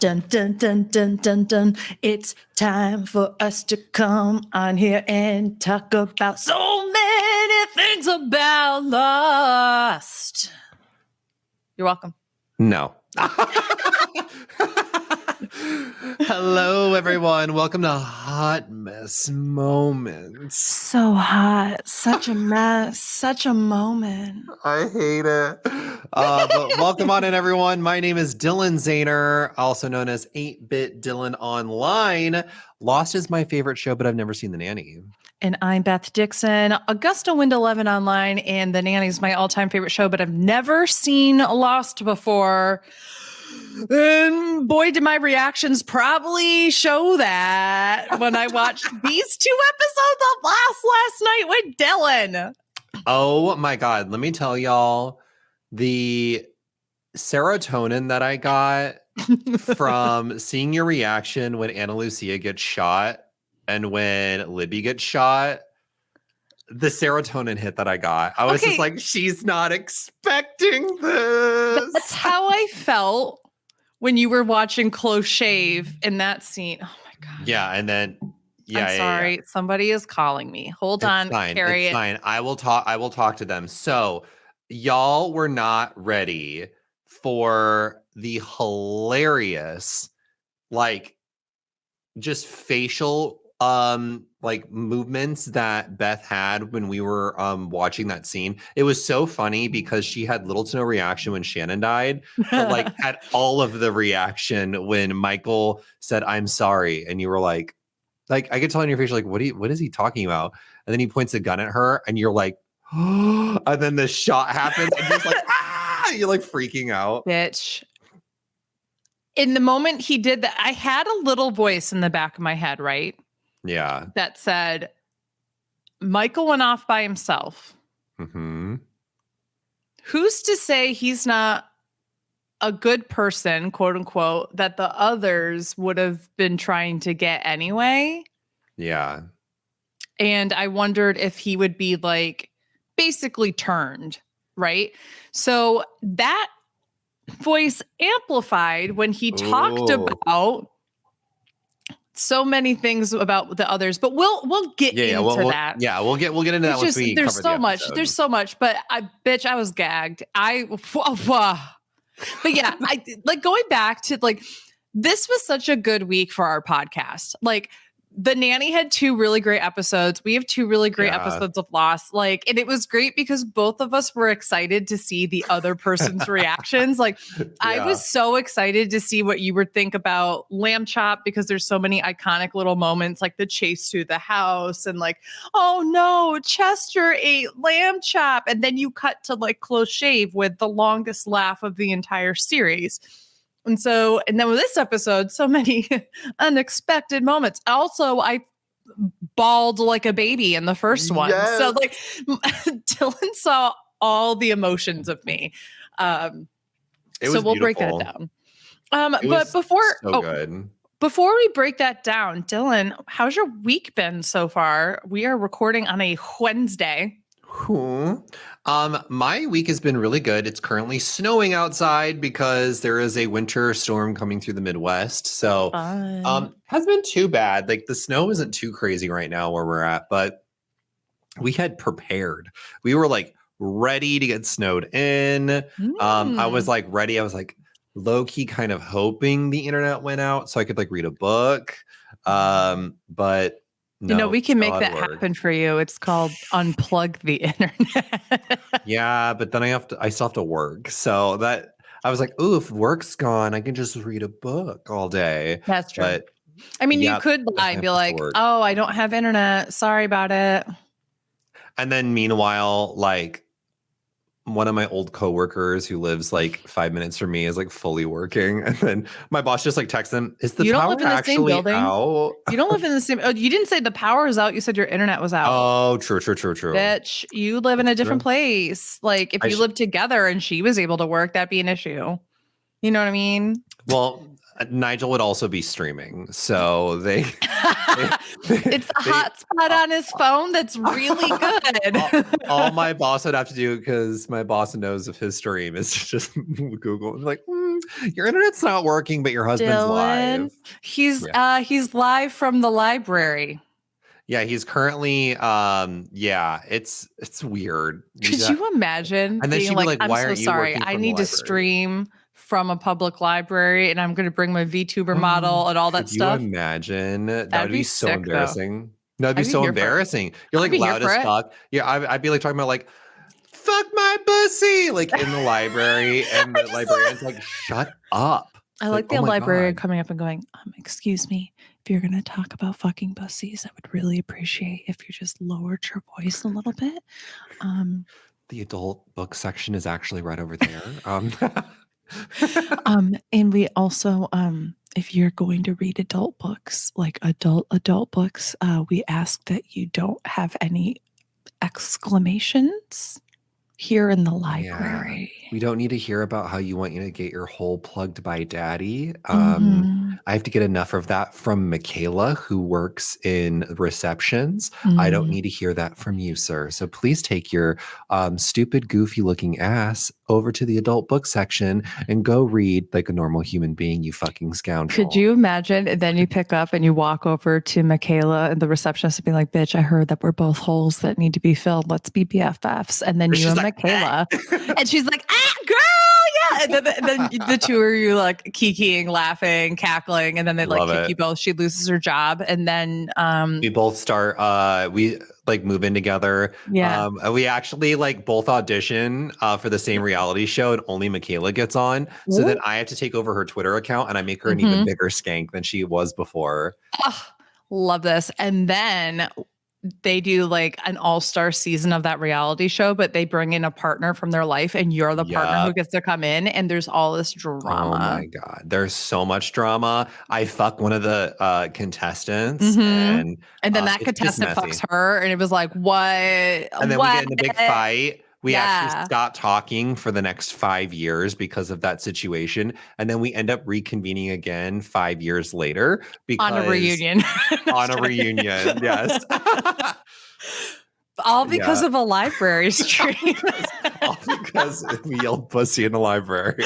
Dun, dun, dun, dun, dun, dun. It's time for us to come on here and talk about so many things about Lost. You're welcome. No. Hello, everyone. Welcome to Hot Mess Moments. So hot. Such a mess. Such a moment. I hate it. But welcome on in, everyone. My name is Dylan Zahner, also known as 8-Bit Dylan Online. Lost is my favorite show, but I've never seen The Nanny. And I'm Beth Dixon. Augusta Wind 11 Online, and The Nanny is my all-time favorite show, but I've never seen Lost before. And boy, did my reactions probably show that when I watched these two episodes of Lost last night with Dylan. Oh my God. Let me tell y'all, the serotonin that I got from seeing your reaction when Ana Lucia gets shot and when Libby gets shot, the serotonin hit that I got. I was just like, she's not expecting this. That's how I felt when you were watching Close Shave in that scene. Oh my God. Yeah, and then I'm sorry. Somebody is calling me. Hold on, carry it. It's fine. I will talk to them. So y'all were not ready for the hilarious, like, just facial like movements that Beth had when we were watching that scene. It was so funny because she had little to no reaction when Shannon died, but like had all of the reaction when Michael said, "I'm sorry," and you were like I could tell in your face, like, what is he talking about? And then he points a gun at her, and you're like, oh, and then the shot happens, and you're like, ah, you're like freaking out, bitch. In the moment he did that, I had a little voice in the back of my head, right? Yeah. That said, Michael went off by himself. Mm-hmm. Who's to say he's not a good person, quote unquote, that the others would have been trying to get anyway? Yeah. And I wondered if he would be like basically turned, right? So that voice amplified when he talked about so many things about the others, but we'll get into that. Yeah, we'll get into that once we there's cover so the much. episode. There's so much, but I was gagged. But yeah, I like going back to like, this was such a good week for our podcast. Like, The Nanny had 2 really great episodes. We have 2 really great episodes of Lost. Like, and it was great because both of us were excited to see the other person's reactions. Like, I was so excited to see what you would think about Lamb Chop because there's so many iconic little moments, like the chase through the house and like, oh no, Chester ate Lamb Chop. And then you cut to like Close Shave with the longest laugh of the entire series. And then with this episode, so many unexpected moments. Also, I bawled like a baby in the first one. Yes. So like Dylan saw all the emotions of me. So we'll break that down. But before we break that down, Dylan, how's your week been so far? We are recording on a Wednesday. My week has been really good. It's currently snowing outside because there is a winter storm coming through the Midwest. So hasn't been too bad. Like, the snow isn't too crazy right now where we're at, but we had prepared. We were like ready to get snowed in. I was like ready. I was like low-key kind of hoping the internet went out so I could like read a book. But no, we can make that happen for you. It's called unplug the internet. Yeah, but then I still have to work. So that I was like, oh, if work's gone, I can just read a book all day. That's true. But I mean, you could lie and be like, oh, I don't have internet. Sorry about it. And then meanwhile, like, one of my old coworkers who lives like 5 minutes from me is like fully working, and then my boss just like texts them, "Is the power actually out?" You don't live in the same. Oh, you didn't say the power is out. You said your internet was out. Oh, true. Bitch, you live in a different place. Like, if you lived together and she was able to work, that'd be an issue. You know what I mean? Well, Nigel would also be streaming, so it's a hotspot on his phone that's really good. all my boss would have to do, because my boss knows of his stream, is just Google. Like, Your internet's not working, but your husband's Dylan. live. He's live from the library. Yeah, he's currently it's weird. Could you imagine and then being she'd like, be like, I'm why so aren't you sorry. working I from the need to library? stream from a public library and I'm going to bring my VTuber model and all that stuff. Could you imagine? That That'd would be so sick, embarrassing. No, it'd be I'd be so here for it. embarrassing. You're I'd like be here loud for as it. fuck. Yeah, I'd be like talking about like, fuck my pussy, like in the library, and the librarian's like, shut up. I like the librarian coming up and going, excuse me, if you're going to talk about fucking pussies, I would really appreciate if you just lowered your voice a little bit. The adult book section is actually right over there. And we also, if you're going to read adult books, like adult books, we ask that you don't have any exclamations here in the library. Yeah. We don't need to hear about how you want you to get your hole plugged by daddy. I have to get enough of that from Michaela, who works in receptions. I don't need to hear that from you, sir. So please take your stupid, goofy looking ass over to the adult book section and go read like a normal human being, you fucking scoundrel. Could you imagine? And then you pick up and you walk over to Michaela and the receptionist and be like, bitch, I heard that we're both holes that need to be filled. Let's be BFFs. And then you and Michaela, and she's like, girl, yeah. And then the two of you like kikiing, laughing, cackling, and then they like kick you both. She loses her job. And then we both start, we like move in together. Yeah. We actually like both audition for the same reality show, and only Michaela gets on. So then I have to take over her Twitter account and I make her an even bigger skank than she was before. Oh, love this. And then they do like an all-star season of that reality show, but they bring in a partner from their life and you're the partner who gets to come in, and there's all this drama. Oh my God. There's so much drama. I fuck one of the contestants and then that contestant fucks her, and it was like, what? And then we get in a big fight. We actually stop talking for the next 5 years because of that situation. And then we end up reconvening again 5 years later because on a reunion. On a reunion, yes. All because of a library stream. All because we yelled pussy in the library.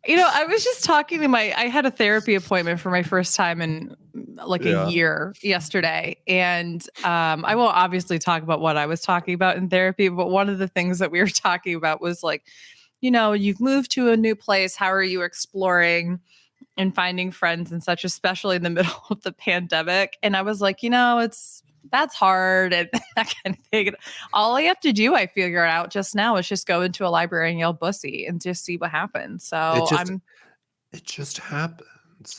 You know, I was just talking to I had a therapy appointment for my first time in like a year yesterday. And I won't obviously talk about what I was talking about in therapy, but one of the things that we were talking about was like, you know, you've moved to a new place. How are you exploring and finding friends and such, especially in the middle of the pandemic? And I was like, you know, that's hard and that kind of thing. All I have to do, I figure out just now, is just go into a library and yell "bussy" and just see what happens. So it just happens.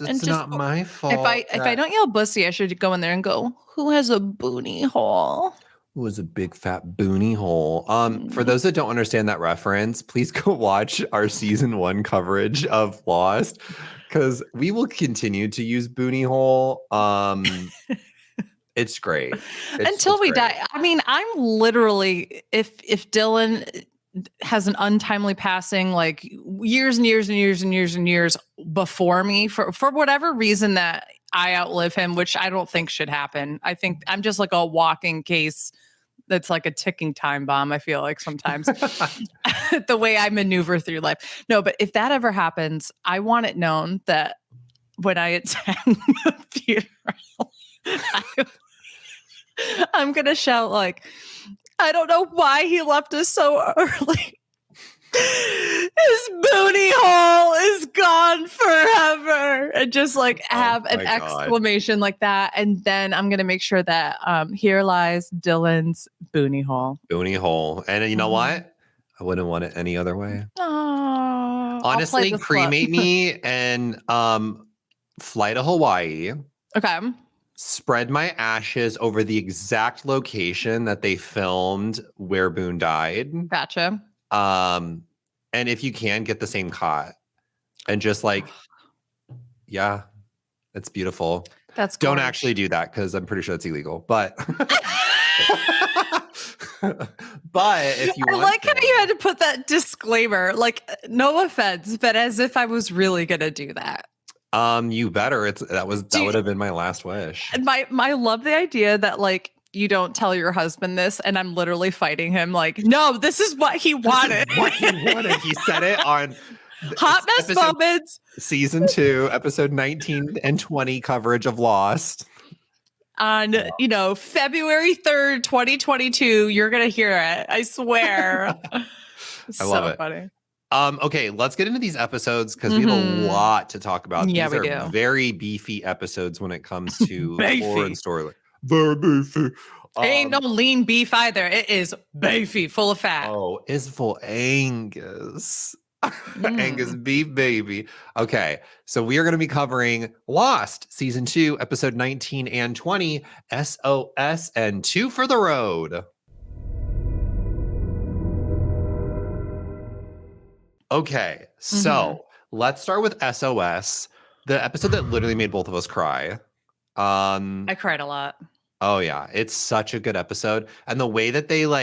It's not my fault. If I don't yell "bussy," I should go in there and go, "Who has a booty hole?" Who has a big fat booty hole? For those that don't understand that reference, please go watch our season 1 coverage of Lost, because we will continue to use booty hole. It's great. Until we die. I mean, I'm literally, if Dylan has an untimely passing, like years and years and years and years and years before me, for whatever reason that I outlive him, which I don't think should happen. I think I'm just like a walking case that's like a ticking time bomb, I feel like sometimes. The way I maneuver through life. No, but if that ever happens, I want it known that when I attend the funeral, I'm going to shout like, I don't know why he left us so early. His booty hole is gone forever. And just like have an exclamation like that. And then I'm going to make sure that here lies Dylan's booty hole. Booty hole. And you know what? I wouldn't want it any other way. Honestly, cremate me and fly to Hawaii. Okay. Spread my ashes over the exact location that they filmed where Boone died. Gotcha. And if you can, get the same cot. And just like, yeah, that's beautiful. That's Don't actually do that because I'm pretty sure that's illegal. But but if you I like how you had to put that disclaimer, like no offense, but as if I was really gonna do that. You better. That would have been my last wish. And I love the idea that like you don't tell your husband this. And I'm literally fighting him like, no, this is what he wanted. What he wanted. He said it on Hot Mess Moments. Season 2, episode 19 and 20 coverage of Lost. On, February 3rd, 2022, you're going to hear it. I swear. I love it. Funny. Okay, let's get into these episodes because we have a lot to talk about. Yeah, these we are do. very beefy episodes when it comes to lore and story. Very beefy. It ain't no lean beef either. It is beefy, full of fat. Oh, it's full Angus. Angus beef, baby. Okay, so we are going to be covering Lost, Season 2, Episode 19 and 20, SOS, and 2 for the Road. Okay, so let's start with SOS, the episode that literally made both of us cry. I cried a lot. Oh, yeah, it's such a good episode. And the way that they use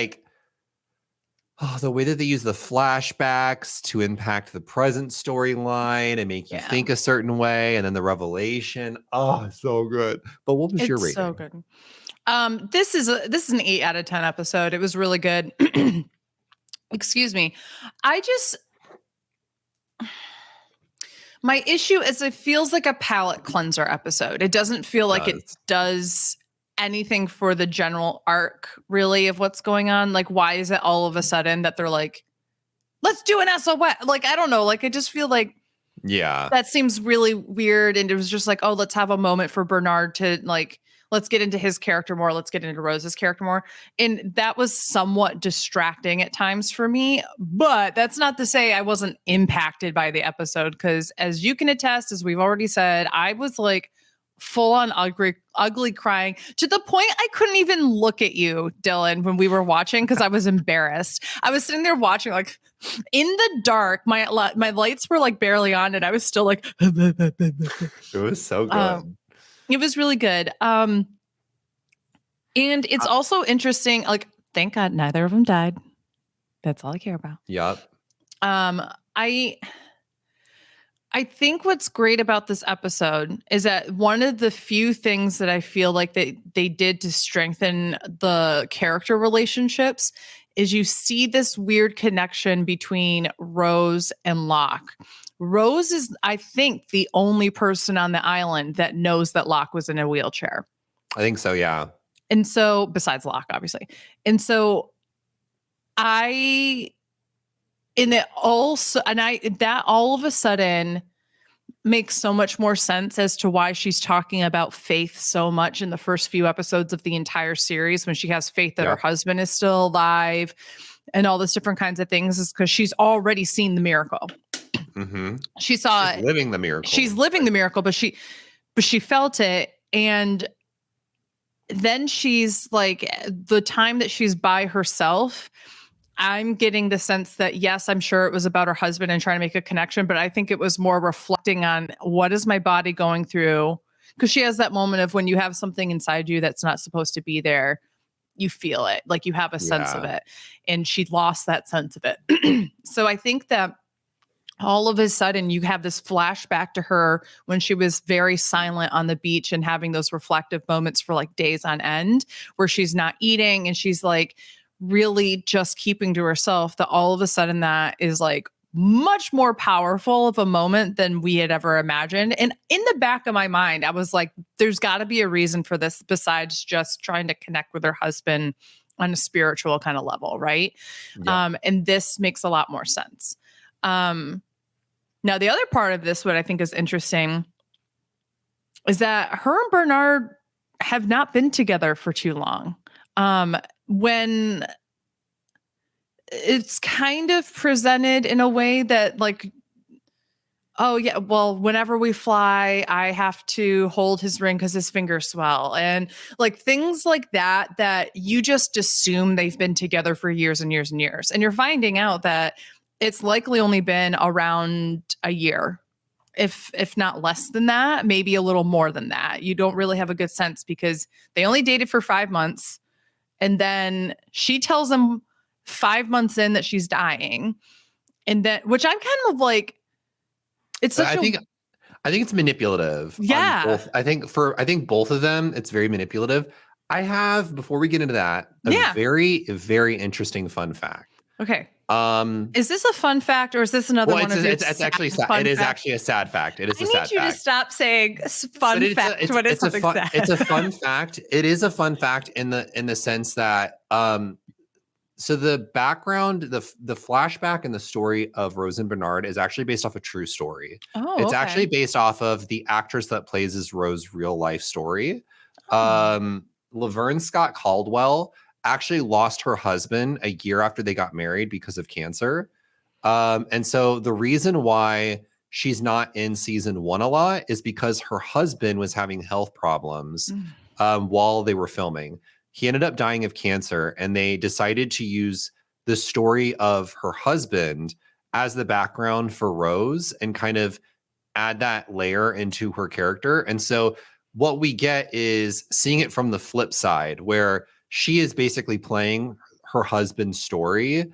the flashbacks to impact the present storyline and make you think a certain way, and then the revelation. Oh, it's so good. But what was your rating? So good. This is an 8 out of 10 episode. It was really good. Excuse me. My issue is it feels like a palate cleanser episode. It doesn't feel like it does anything for the general arc, really, of what's going on. Like, why is it all of a sudden that they're like, let's do an SOS? Like, I don't know. Like, I just feel like, that seems really weird. And it was just like, oh, let's have a moment for Bernard to like, let's get into his character more. Let's get into Rose's character more. And that was somewhat distracting at times for me. But that's not to say I wasn't impacted by the episode. Because as you can attest, as we've already said, I was like, full on ugly crying to the point I couldn't even look at you, Dylan, when we were watching because I was embarrassed. I was sitting there watching like in the dark. My lights were like barely on, and I was still like. It was so good. It was really good. And it's also interesting. Like, thank God neither of them died. That's all I care about. Yep. I think what's great about this episode is that one of the few things that I feel like they did to strengthen the character relationships is you see this weird connection between Rose and Locke. Rose is, I think, the only person on the island that knows that Locke was in a wheelchair. I think so, yeah. And so, besides Locke, obviously. And so that all of a sudden makes so much more sense as to why she's talking about faith so much in the first few episodes of the entire series, when she has faith that her husband is still alive and all this different kinds of things, is because she's already seen the miracle. Mm-hmm. She's living the miracle. She's living the miracle, but she felt it. And then she's like, the time that she's by herself, I'm getting the sense that, yes, I'm sure it was about her husband and trying to make a connection, but I think it was more reflecting on what is my body going through? Because she has that moment of when you have something inside you that's not supposed to be there, you feel it, like you have a sense of it. And she lost that sense of it. So I think that all of a sudden you have this flashback to her when she was very silent on the beach and having those reflective moments for like days on end, where she's not eating and she's like, really just keeping to herself, that all of a sudden that is like much more powerful of a moment than we had ever imagined. And in the back of my mind, I was like, there's got to be a reason for this besides just trying to connect with her husband on a spiritual kind of level, right? Yep. And this makes a lot more sense. Now, the other part of this, what I think is interesting, is that her and Bernard have not been together for too long. When it's kind of presented in a way that like, oh yeah, well, whenever we fly, I have to hold his ring because his fingers swell. And like things like that you just assume they've been together for years and years and years. And you're finding out that it's likely only been around a year, if not less than that, maybe a little more than that. You don't really have a good sense because they only dated for 5 months. And then she tells him 5 months in that she's dying. And then, which I'm kind of like, it's such I think it's manipulative. Yeah. I think both of them, it's very manipulative. I have, before we get into that, a very, very interesting fun fact. Okay. Is this a fun fact or is this another one of your it's actually sad. It is actually a sad fact. It is a sad fact. I need you to stop saying fun fact when it's something sad. It's a fun fact. It is a fun fact in the sense that so the background, the flashback and the story of Rose and Bernard is actually based off a true story. Oh, it's actually based off of the actress that plays as Rose's real life story. Laverne Scott Caldwell actually lost her husband a year after they got married because of cancer. And so the reason why she's not in season 1 a lot is because her husband was having health problems while they were filming. He ended up dying of cancer, and they decided to use the story of her husband as the background for Rose and kind of add that layer into her character. And so what we get is seeing it from the flip side, where she is basically playing her husband's story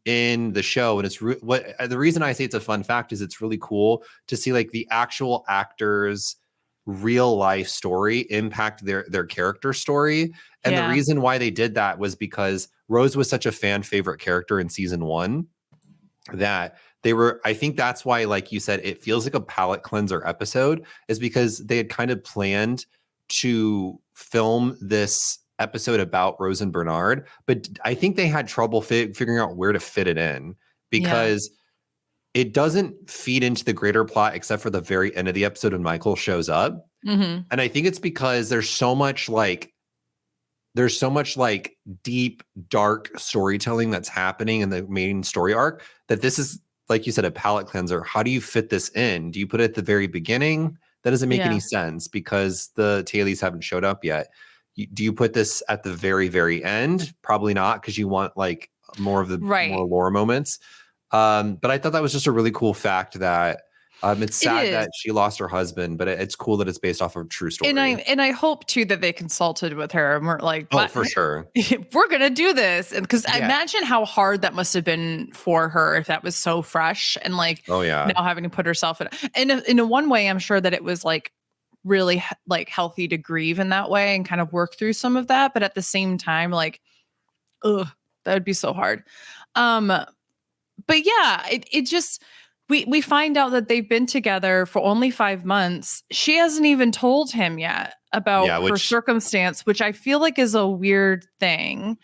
in the show. And it's the reason I say it's a fun fact is it's really cool to see like the actual actors' real life story impact their character story. And the reason why they did that was because Rose was such a fan favorite character in season 1 that I think that's why, like you said, it feels like a palate cleanser episode, is because they had kind of planned to film this episode about Rose and Bernard, but I think they had trouble figuring out where to fit it in, because it doesn't feed into the greater plot except for the very end of the episode when Michael shows up. And I think it's because there's so much deep, dark storytelling that's happening in the main story arc that this is, like you said, a palate cleanser. How do you fit this in? Do you put it at the very beginning? That doesn't make any sense because the tailies haven't showed up yet. Do you put this at the very, very end? Probably not, because you want like more of the more lore moments. But I thought that was just a really cool fact that it's sad that she lost her husband, but it's cool that it's based off of a true story. And I hope too that they consulted with her and we're like, oh, for sure, we're gonna do this. And because I imagine how hard that must have been for her if that was so fresh and like, now having to put herself in a one way, I'm sure that it was like really like healthy to grieve in that way and kind of work through some of that. But at the same time, like, that would be so hard. But yeah, it just, we find out that they've been together for only 5 months. She hasn't even told him yet about her circumstance, which I feel like is a weird thing.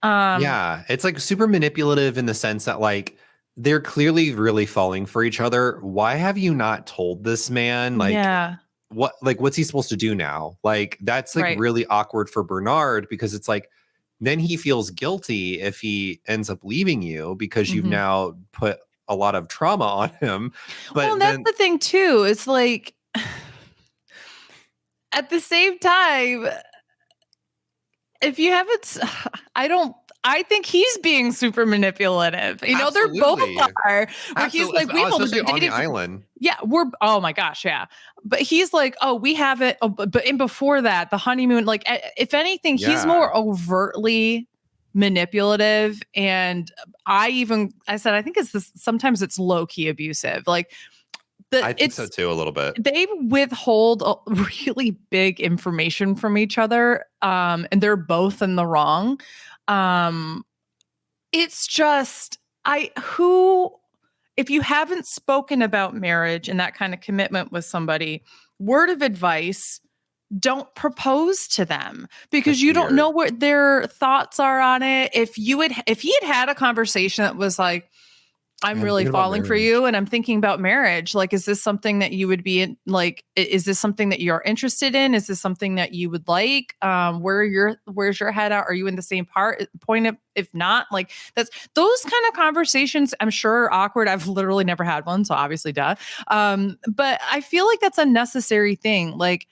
It's like super manipulative in the sense that like they're clearly really falling for each other. Why have you not told this man? Like, what's he supposed to do now? Like, that's like really awkward for Bernard, because it's like, then he feels guilty if he ends up leaving you because you've now put a lot of trauma on him. But that's the thing too. It's like, at the same time, if you haven't, I think he's being super manipulative. You know, they're both are. Where he's like, we've only been dating on the island. Yeah, oh my gosh, yeah. But he's like, oh, we have it. Oh, but before that, the honeymoon, like, if anything, he's more overtly manipulative. And I said, I think sometimes it's low key abusive. Like, I think so too, a little bit. They withhold really big information from each other, and they're both in the wrong. It's just, if you haven't spoken about marriage and that kind of commitment with somebody, word of advice, don't propose to them, because you don't know what their thoughts are on it. If he had a conversation that was like, I'm really falling for you and I'm thinking about marriage. Like, is this something that you would be in? Like, is this something that you're interested in? Is this something that you would like? Where's your head at? Are you in the same point of, if not, like, that's those kind of conversations I'm sure are awkward. I've literally never had one. So obviously duh. But I feel like that's a necessary thing. Like,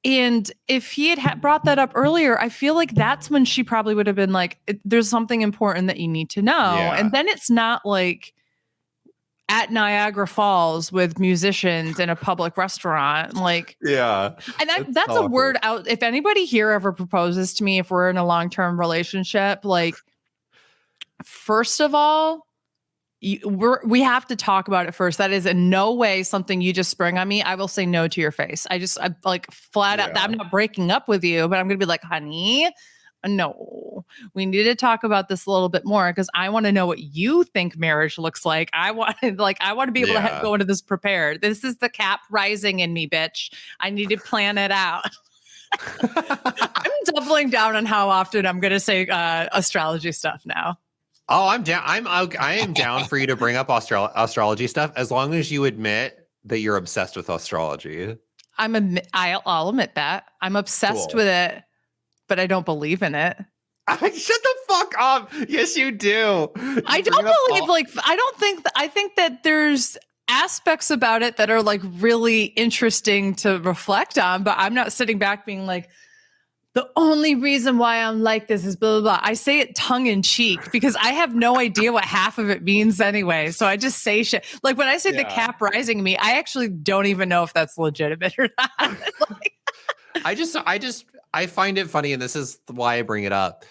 and if he had brought that up earlier, I feel like that's when she probably would have been like, there's something important that you need to know. Yeah. And then it's not like at Niagara Falls with musicians in a public restaurant. Like, yeah. And that's a word out. If anybody here ever proposes to me, if we're in a long-term relationship, like, first of all, we have to talk about it first. That is in no way something you just spring on me. I will say no to your face. I like flat out, I'm not breaking up with you, but I'm going to be like, honey, no, we need to talk about this a little bit more because I want to know what you think marriage looks like. I want to be able to go into this prepared. This is the Cap rising in me, bitch. I need to plan it out. I'm doubling down on how often I'm going to say astrology stuff now. Oh, I'm down. I am down for you to bring up astrology stuff as long as you admit that you're obsessed with astrology. I'll admit that I'm obsessed with it, but I don't believe in it. Shut the fuck up. Yes, you do. I don't believe I think that there's aspects about it that are like really interesting to reflect on, but I'm not sitting back being like, the only reason why I'm like this is blah, blah, blah. I say it tongue in cheek because I have no idea what half of it means anyway. So I just say shit. Like when I say the Cap rising me, I actually don't even know if that's legitimate or not. I find it funny, and this is why I bring it up.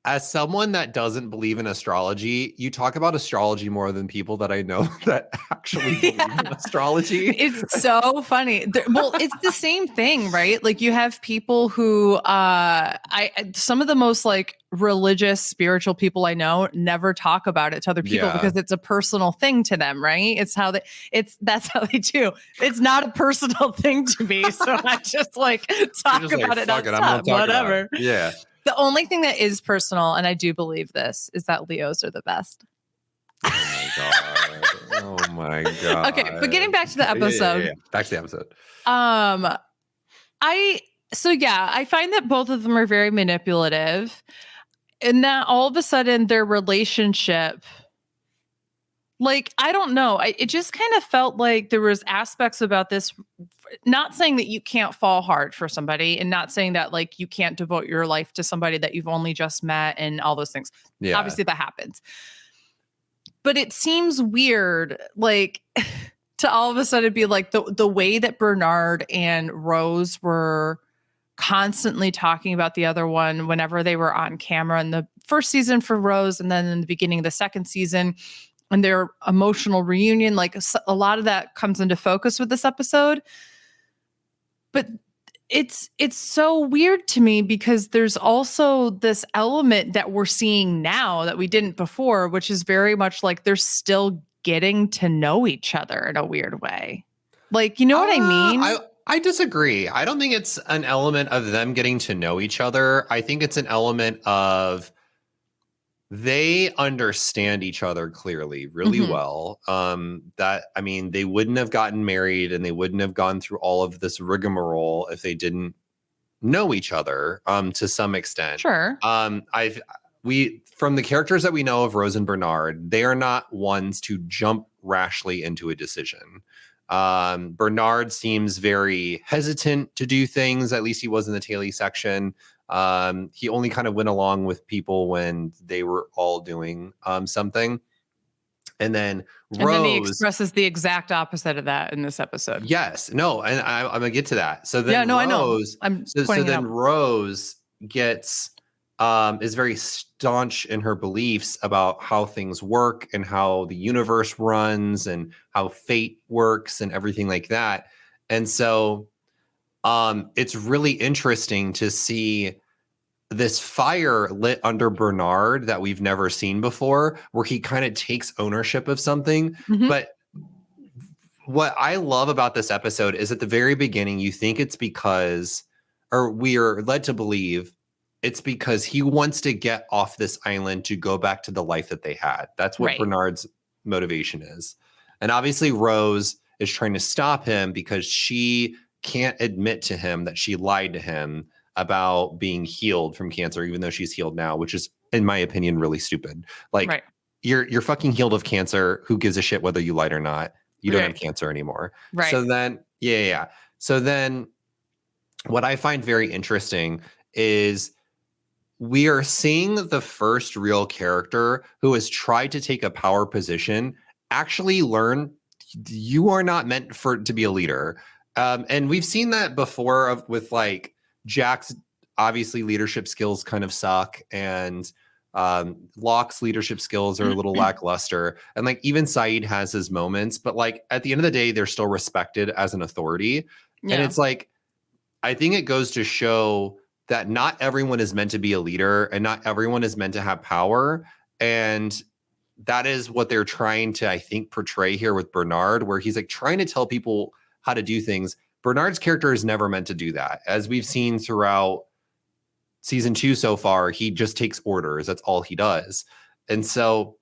As someone that doesn't believe in astrology, you talk about astrology more than people that I know that actually believe in astrology. It's so funny. Well, it's the same thing, right? Like you have people who, some of the most like religious, spiritual people I know never talk about it to other people because it's a personal thing to them, right? That's how they do. It's not a personal thing to me, so I just like talk about it. Whatever. Yeah. The only thing that is personal, and I do believe this, is that Leos are the best. Oh my god! Oh my god! Okay, but getting back to the episode. Yeah. Back to the episode. I find that both of them are very manipulative, and that all of a sudden their relationship, like, I don't know, it just kind of felt like there was aspects about this. Not saying that you can't fall hard for somebody and not saying that like you can't devote your life to somebody that you've only just met and all those things. Yeah. Obviously that happens. But it seems weird, like to all of a sudden be like the way that Bernard and Rose were constantly talking about the other one whenever they were on camera in the first season for Rose and then in the beginning of the second season and their emotional reunion, like a lot of that comes into focus with this episode. But it's so weird to me because there's also this element that we're seeing now that we didn't before, which is very much like they're still getting to know each other in a weird way. Like, you know what I mean? I disagree. I don't think it's an element of them getting to know each other. I think it's an element of they understand each other clearly really well. They wouldn't have gotten married and they wouldn't have gone through all of this rigmarole if they didn't know each other to some extent. Sure. From the characters that we know of Rose and Bernard, they are not ones to jump rashly into a decision. Bernard seems very hesitant to do things. At least he was in the Taily section. He only kind of went along with people when they were all doing something. And then he expresses the exact opposite of that in this episode. Yes. No, and I'm going to get to that. So then I know. Rose gets is very staunch in her beliefs about how things work and how the universe runs and how fate works and everything like that. And so it's really interesting to see this fire lit under Bernard that we've never seen before, where he kind of takes ownership of something. But what I love about this episode is at the very beginning, you think it's because, or we are led to believe it's because he wants to get off this island to go back to the life that they had. That's what Bernard's motivation is. And obviously Rose is trying to stop him because she can't admit to him that she lied to him about being healed from cancer, even though she's healed now, which is, in my opinion, really stupid. Like you're fucking healed of cancer. Who gives a shit whether you lied or not? You don't have cancer anymore. Right. So then, So then what I find very interesting is we are seeing the first real character who has tried to take a power position actually learn you are not meant to be a leader. And we've seen that before with like Jack's obviously leadership skills kind of suck. And Locke's leadership skills are a little lackluster. And like even Saeed has his moments, but like at the end of the day, they're still respected as an authority. Yeah. And it's like, I think it goes to show that not everyone is meant to be a leader and not everyone is meant to have power. And that is what they're trying to, I think, portray here with Bernard, where he's like trying to tell people how to do things. Bernard's character is never meant to do that. As we've seen throughout season 2 so far, he just takes orders. That's all he does. And so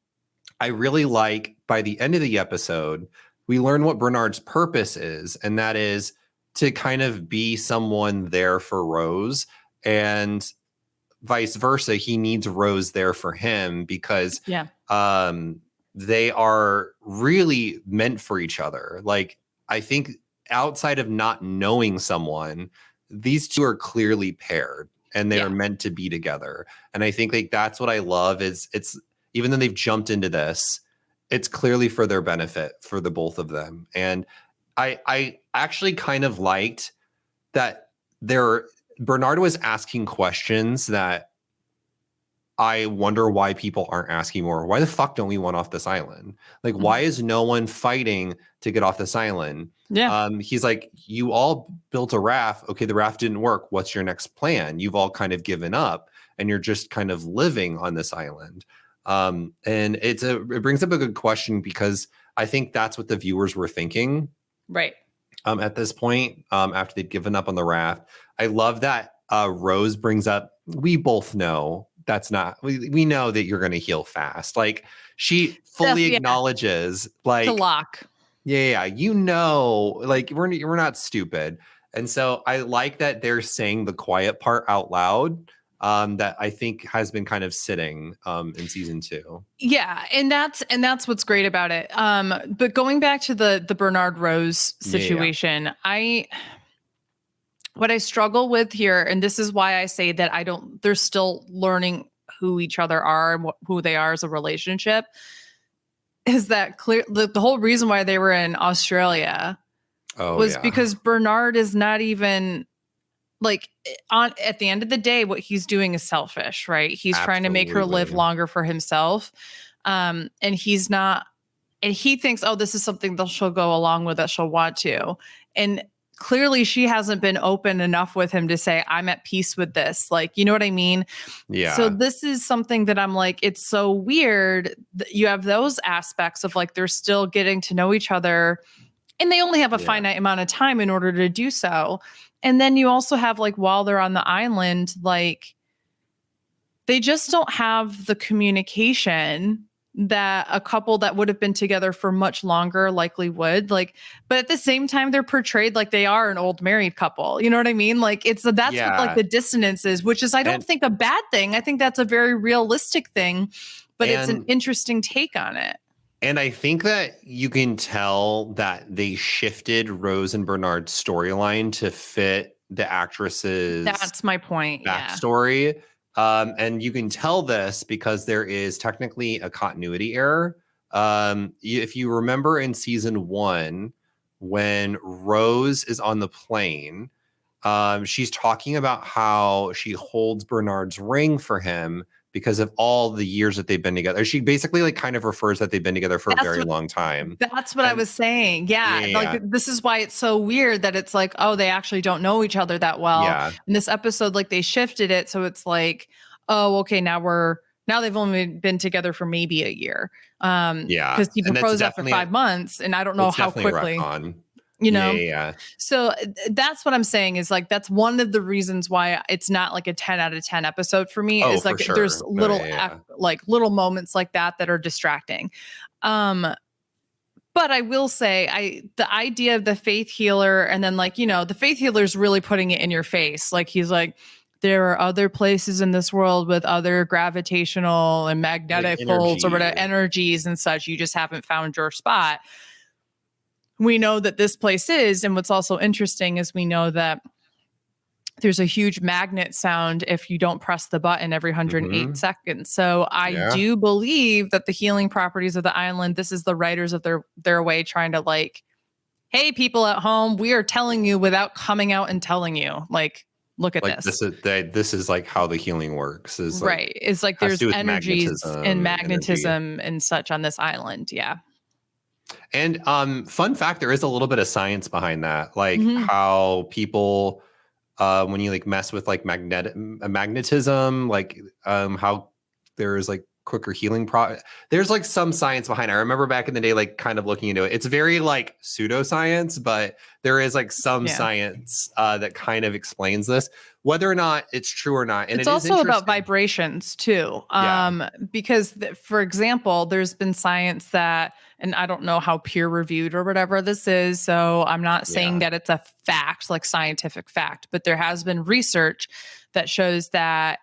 I really like by the end of the episode, we learn what Bernard's purpose is, and that is to kind of be someone there for Rose, and vice versa. He needs Rose there for him because they are really meant for each other. Like, I think outside of not knowing someone, these two are clearly paired and they are meant to be together. And I think like that's what I love is it's, even though they've jumped into this, it's clearly for their benefit for the both of them. And I actually kind of liked that Bernard was asking questions that I wonder why people aren't asking more. Why the fuck don't we want off this island? Like, why is no one fighting to get off this island? Yeah. He's like, you all built a raft. Okay, the raft didn't work. What's your next plan? You've all kind of given up and you're just kind of living on this island. And it brings up a good question because I think that's what the viewers were thinking. Right. At this point, after they'd given up on the raft. I love that Rose brings up, we both know that's not, we know that you're going to heal fast. Like she fully acknowledges like the Locke. Yeah. You know, like we're not stupid. And so I like that they're saying the quiet part out loud. That I think has been kind of sitting in season 2. Yeah, and that's what's great about it. But going back to the Bernard Rose situation, what I struggle with here, and this is why I say that they're still learning who each other are and who they are as a relationship, is that the whole reason why they were in Australia was because Bernard is not even like at the end of the day, what he's doing is selfish, right? He's trying to make her live longer for himself. And he's not, and he thinks, oh, this is something that she'll go along with, that she'll want to. And clearly she hasn't been open enough with him to say, I'm at peace with this. Like, you know what I mean? Yeah. So this is something that I'm like, it's so weird that you have those aspects of like, they're still getting to know each other and they only have a finite amount of time in order to do so. And then you also have like, while they're on the island, like they just don't have the communication that a couple that would have been together for much longer likely would. Like, but at the same time, they're portrayed like they are an old married couple. You know what I mean? Like that's what like the dissonance is, which is, I don't think a bad thing. I think that's a very realistic thing, but it's an interesting take on it. And I think that you can tell that they shifted Rose and Bernard's storyline to fit the actress's That's my point. Backstory. And you can tell this because there is technically a continuity error. If you remember in season 1, when Rose is on the plane, she's talking about how she holds Bernard's ring for him because of all the years that they've been together. She basically like kind of refers that they've been together for a very long time. That's what I was saying. Yeah. Like this is why it's so weird that it's like, oh, they actually don't know each other that well. Yeah. In this episode, like they shifted it. So it's like, oh, okay, now they've only been together for maybe a year. Because he proposed after 5 months and I don't know how quickly. You know? Yeah. So that's what I'm saying is like, that's one of the reasons why it's not like a 10 out of 10 episode for me is like, there's little, like little moments like that are distracting. But I will say the idea of the faith healer and then like, you know, the faith healer is really putting it in your face. Like he's like, there are other places in this world with other gravitational and magnetic poles or whatever energies and such. You just haven't found your spot. We know that this place is, and what's also interesting is we know that there's a huge magnet sound if you don't press the button every 108 seconds. So I do believe that the healing properties of the island, this is the writers of their way trying to like, hey, people at home, we are telling you without coming out and telling you. Like, look at like this. This is like how the healing works. Is like Right. It's like has to there's do with energies and energy. magnetism and such on this island. Yeah. And fun fact, there is a little bit of science behind that, like Mhm. how people when you like mess with like magnetism, like how there's like quicker healing there's like some science behind it. I remember back in the day like kind of looking into it. It's very like pseudoscience, but there is like some science that kind of explains this, whether or not it's true or not. And It's it is also about interesting. vibrations too. Because for example, there's been science that, and I don't know how peer reviewed or whatever this is, so I'm not saying that it's a fact, like scientific fact, but there has been research that shows that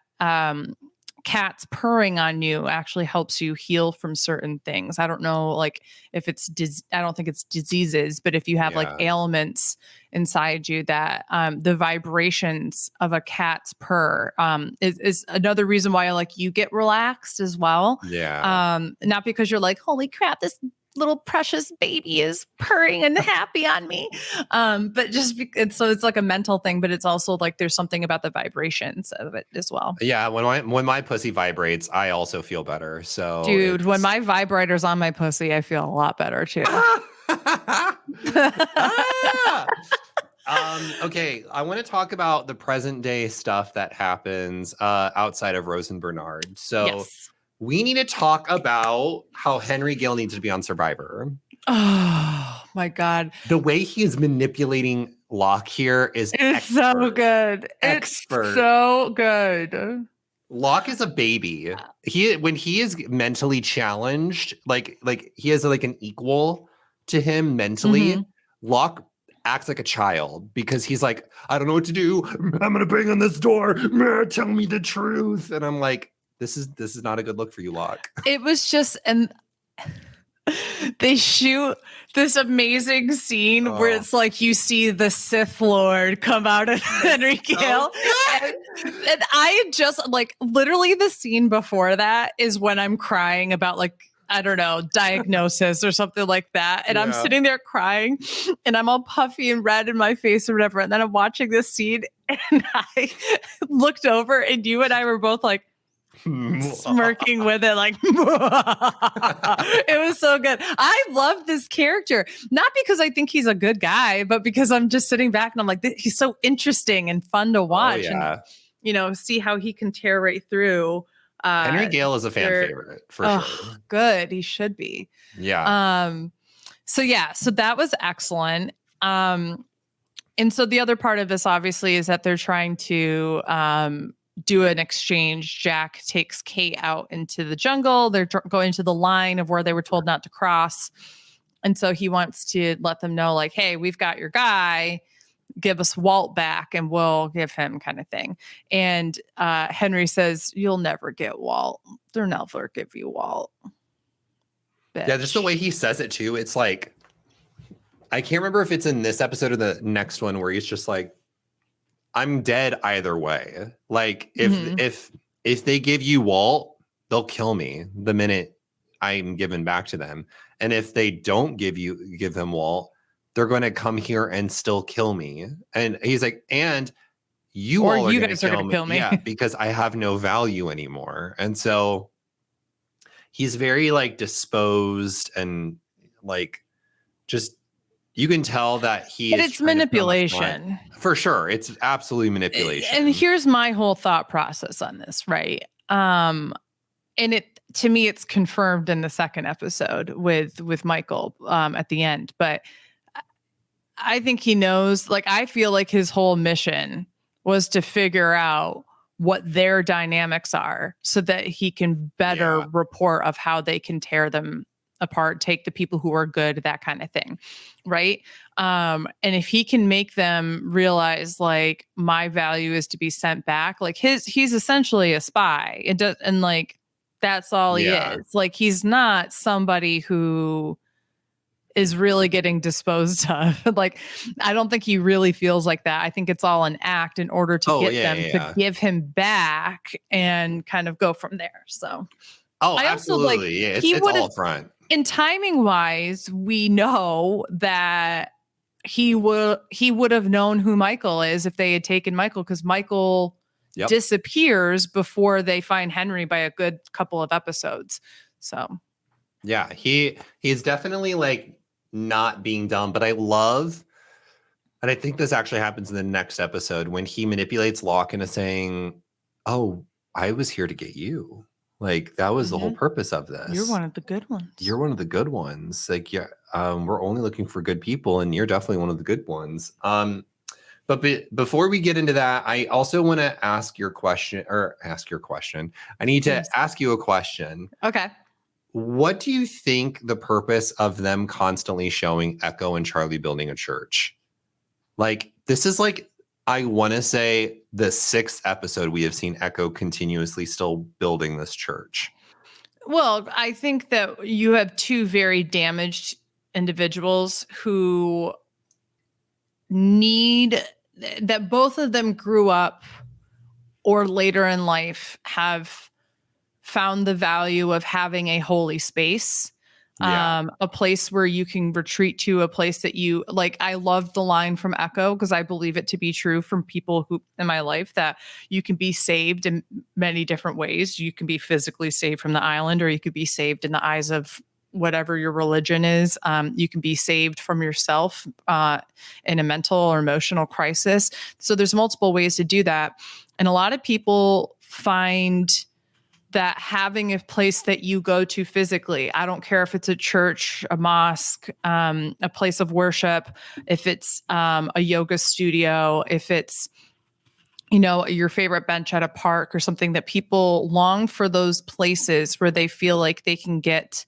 cats purring on you actually helps you heal from certain things. I don't know, like if it's, I don't think it's diseases, but if you have like ailments inside you, that the vibrations of a cat's purr is another reason why like you get relaxed as well. Not because you're like, holy crap, this little precious baby is purring and happy on me, but just so it's like a mental thing, but it's also like there's something about the vibrations of it as well. When my pussy vibrates, I also feel better. So dude, when my vibrator's on my pussy, I feel a lot better too. Okay, I want to talk about the present day stuff that happens outside of Rose and Bernard. So we need to talk about how Henry Gale needs to be on Survivor. Oh my God. The way he is manipulating Locke here is so good. Expert. It's so good. Locke is a baby. When he is mentally challenged, like he has like an equal to him mentally, Locke acts like a child because he's like, I don't know what to do. I'm gonna bang on this door. Tell me the truth. And I'm like, this is not a good look for you, Locke. It was just, and they shoot this amazing scene where it's like you see the Sith Lord come out of Henry Gale. And I just like literally the scene before that is when I'm crying about like, I don't know, diagnosis or something like that. And I'm sitting there crying and I'm all puffy and red in my face or whatever. And then I'm watching this scene and I looked over and you and I were both like, smirking with it, like it was so good. I love this character, not because I think he's a good guy, but because I'm just sitting back and I'm like, he's so interesting and fun to watch, and see how he can tear right through. Henry Gale is a fan favorite for sure. Good, he should be. So that was excellent. And so the other part of this obviously is that they're trying to do an exchange. Jack takes Kate out into the jungle. They're going to the line of where they were told not to cross. And so he wants to let them know, like, hey, we've got your guy. Give us Walt back and we'll give him, kind of thing. And Henry says, you'll never get Walt. They'll never give you Walt. Bitch. Yeah, just the way he says it too. It's like, I can't remember if it's in this episode or the next one where he's just like, I'm dead either way. Like if they give you Walt, they'll kill me the minute I'm given back to them. And if they don't give him Walt, they're going to come here and still kill me. And he's like, and you all are going to kill me. Yeah, because I have no value anymore. And so he's very like disposed and like just, you can tell that it's manipulation. For sure. It's absolutely manipulation. And here's my whole thought process on this, right? And to me, it's confirmed in the second episode with Michael at the end. But I think he knows, like, I feel like his whole mission was to figure out what their dynamics are so that he can better report of how they can tear them apart, take the people who are good, that kind of thing. Right. And if he can make them realize like my value is to be sent back, like he's essentially a spy. It does. And like, that's all he is. Like, he's not somebody who is really getting disposed of. Like, I don't think he really feels like that. I think it's all an act in order to get them to give him back and kind of go from there. So I absolutely. Also, it's all front. And timing wise, we know that he would have known who Michael is if they had taken Michael, because Michael disappears before they find Henry by a good couple of episodes. So yeah, he's definitely like not being dumb, but I love, and I think this actually happens in the next episode when he manipulates Locke into saying, "Oh, I was here to get you. Like that was the whole purpose of this. You're one of the good ones. You're one of the good ones. Like, yeah, we're only looking for good people, and you're definitely one of the good ones." But before we get into that, I also want to ask your question. I need to ask you a question. Okay. What do you think the purpose of them constantly showing Echo and Charlie building a church? Like, this is like, I want to say the 6th episode we have seen Echo continuously still building this church. Well, I think that you have two very damaged individuals who need that both of them grew up or later in life have found the value of having a holy space, a place where you can retreat to, a place that you like. I love the line from Echo because I believe it to be true from people who in my life, that you can be saved in many different ways. You can be physically saved from the island, or you could be saved in the eyes of whatever your religion is. You can be saved from yourself in a mental or emotional crisis. So there's multiple ways to do that. And a lot of people find that having a place that you go to physically, I don't care if it's a church, a mosque, a place of worship, if it's a yoga studio, if it's, you know, your favorite bench at a park or something, that people long for those places where they feel like they can get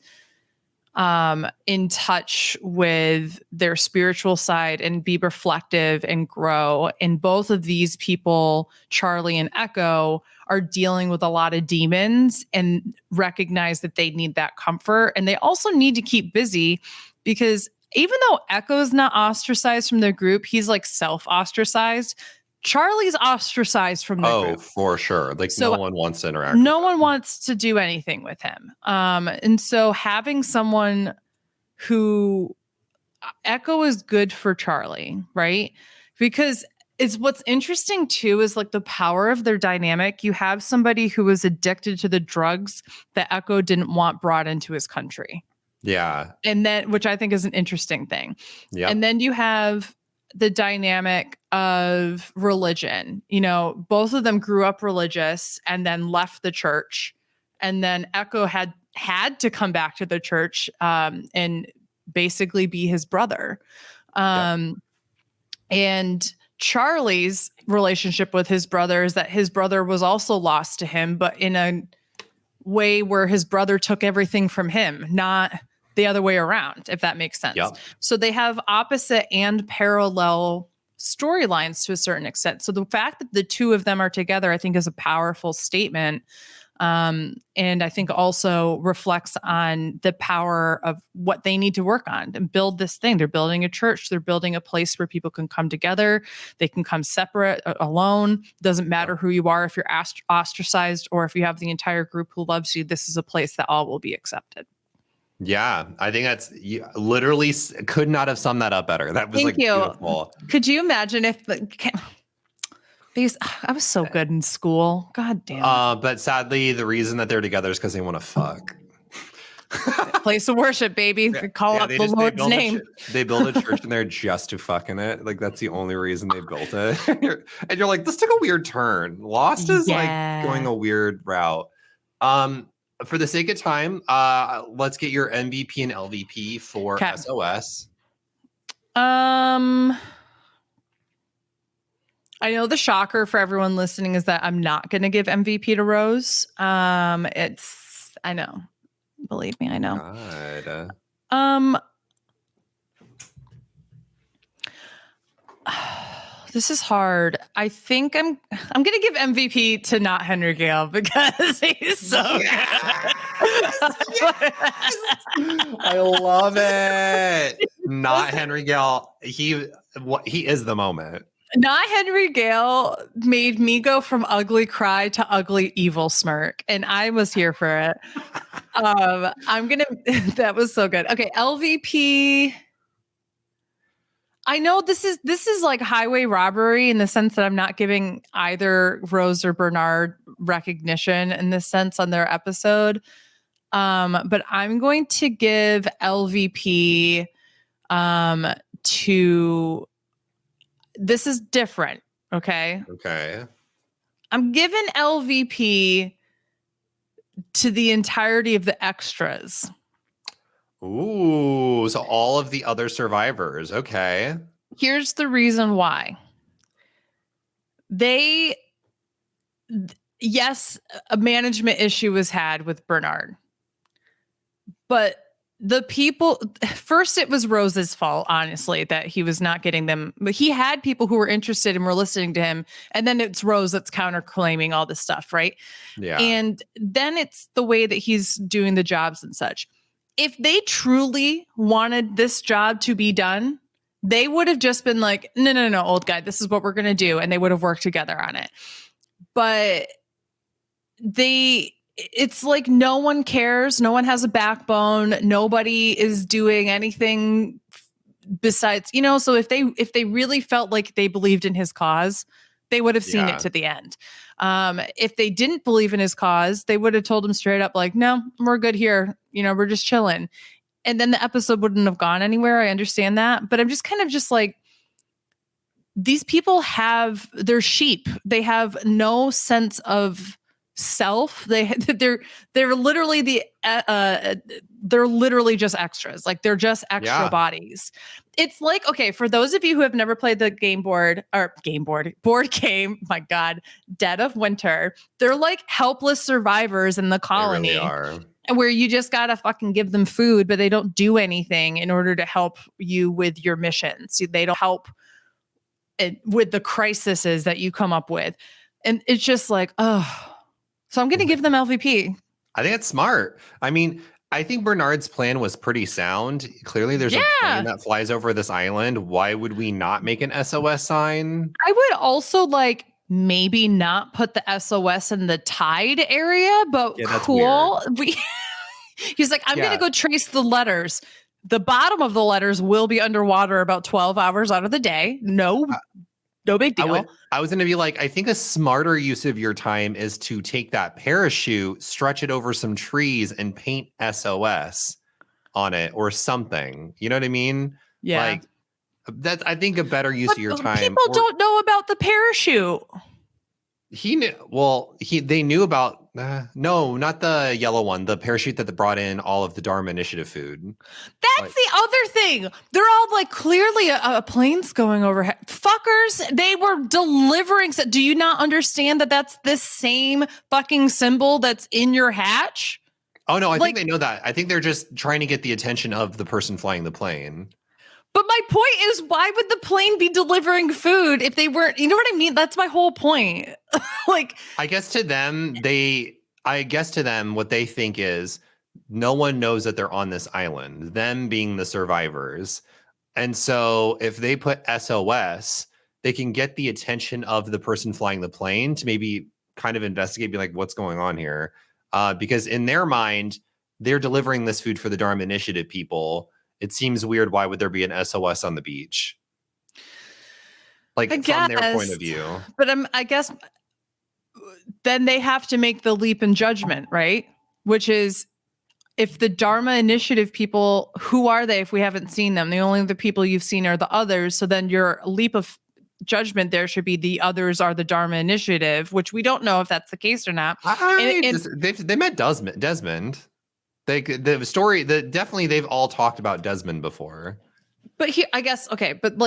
in touch with their spiritual side and be reflective and grow. And both of these people, Charlie and Echo, are dealing with a lot of demons and recognize that they need that comfort. And they also need to keep busy, because even though Echo's not ostracized from the group, he's like self-ostracized. Charlie's ostracized from the group. Oh, for sure. Like, so no one wants to interact. No one wants to do anything with him. And so having someone who Echo is good for Charlie, right? Because it's what's interesting too is like the power of their dynamic. You have somebody who was addicted to the drugs that Echo didn't want brought into his country. Yeah. And then, which I think is an interesting thing. Yeah. And then you have the dynamic of religion. You know, both of them grew up religious and then left the church. And then Echo had to come back to the church and basically be his brother. And Charlie's relationship with his brother is that his brother was also lost to him, but in a way where his brother took everything from him, not the other way around, if that makes sense. Yep. So they have opposite and parallel storylines to a certain extent. So the fact that the two of them are together, I think, is a powerful statement. And I think also reflects on the power of what they need to work on and build this thing. They're building a church. They're building a place where people can come together. They can come separate, alone. Doesn't matter who you are, if you're ostracized or if you have the entire group who loves you. This is a place that all will be accepted. Yeah, I think that's literally could not have summed that up better. That was beautiful. Could you imagine if I was so good in school. God damn it. But sadly, the reason that they're together is because they want to fuck. Place of worship, baby. Call up the Lord's name. They build a church and they're just to fuck in it. Like, that's the only reason they built it. And you're like, this took a weird turn. Lost is like going a weird route. For the sake of time, let's get your MVP and LVP for SOS. I know the shocker for everyone listening is that I'm not going to give MVP to Rose. I know. Believe me, I know. God. This is hard. I think I'm going to give MVP to not Henry Gale because he's so good. I love it. Not Henry Gale. He is the moment. Not Henry Gale made me go from ugly cry to ugly evil smirk, and I was here for it. That was so good. Okay, LVP. I know this is like highway robbery in the sense that I'm not giving either Rose or Bernard recognition in this sense on their episode. But I'm going to give LVP to this is different. Okay. Okay. I'm giving LVP to the entirety of the extras. Ooh, so all of the other survivors. Okay. Here's the reason why. Yes, a management issue was had with Bernard. But the people, first it was Rose's fault, honestly, that he was not getting them. But he had people who were interested and were listening to him. And then it's Rose that's counterclaiming all this stuff, right? Yeah. And then it's the way that he's doing the jobs and such. If they truly wanted this job to be done, they would have just been like, no, old guy, this is what we're going to do. And they would have worked together on it. But it's like no one cares. No one has a backbone. Nobody is doing anything besides, so if they really felt like they believed in his cause, they would have seen it to the end. If they didn't believe in his cause, they would have told him straight up, like, no, we're good here. We're just chilling. And then the episode wouldn't have gone anywhere. I understand that. But I'm just kind of just like, these people they're sheep. They have no sense of self. They're literally they're literally just extras. Like they're just extra bodies. It's like, okay, for those of you who have never played the board game, my God, Dead of Winter, they're like helpless survivors in the colony. They really are. Where you just gotta fucking give them food, but they don't do anything in order to help you with your missions. They don't help with the crises that you come up with. And it's just like, oh. So I'm going to give them LVP. I think it's smart. I mean, I think Bernard's plan was pretty sound. Clearly, there's a plane that flies over this island. Why would we not make an SOS sign? I would also maybe not put the SOS in the tide area, but cool. He's like, I'm going to go trace the letters. The bottom of the letters will be underwater about 12 hours out of the day. No big deal. I was going to be like, I think a smarter use of your time is to take that parachute, stretch it over some trees, and paint SOS on it or something. You know what I mean? Yeah. Like that's, I think, a better use of your time. People don't know about the parachute. He knew. Well, they knew about. No, not the yellow one. The parachute that brought in all of the Dharma Initiative food. That's the other thing. They're all like, clearly a plane's going overhead. Fuckers, they were delivering. Do you not understand that that's the same fucking symbol that's in your hatch? Oh no, I think they know that. I think they're just trying to get the attention of the person flying the plane. But my point is, why would the plane be delivering food if they weren't? You know what I mean? That's my whole point. I guess to them, what they think is no one knows that they're on this island, them being the survivors. And so if they put SOS, they can get the attention of the person flying the plane to maybe kind of investigate, be like, what's going on here? Because in their mind, they're delivering this food for the Dharma Initiative people. It seems weird. Why would there be an SOS on the beach? From their point of view. But I guess then they have to make the leap in judgment, right? Which is, if the Dharma Initiative people, who are they if we haven't seen them? The only the people you've seen are the others. So then your leap of judgment there should be the others are the Dharma Initiative, which we don't know if that's the case or not. They met Desmond. Definitely they've all talked about Desmond before. But I guess, okay, but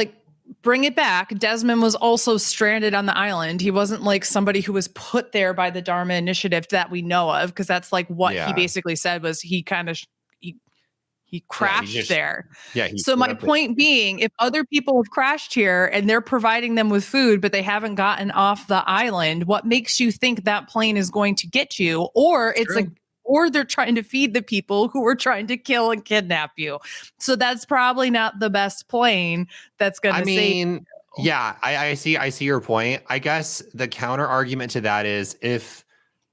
bring it back. Desmond was also stranded on the island. He wasn't like somebody who was put there by the Dharma Initiative that we know of, because that's like what he basically said was he kind of he crashed there. Yeah. So my point being, if other people have crashed here and they're providing them with food, but they haven't gotten off the island, what makes you think that plane is going to get you? Or it's or they're trying to feed the people who are trying to kill and kidnap you. So that's probably not the best plane that's going to save you. Yeah, I see your point. I guess the counter argument to that is, if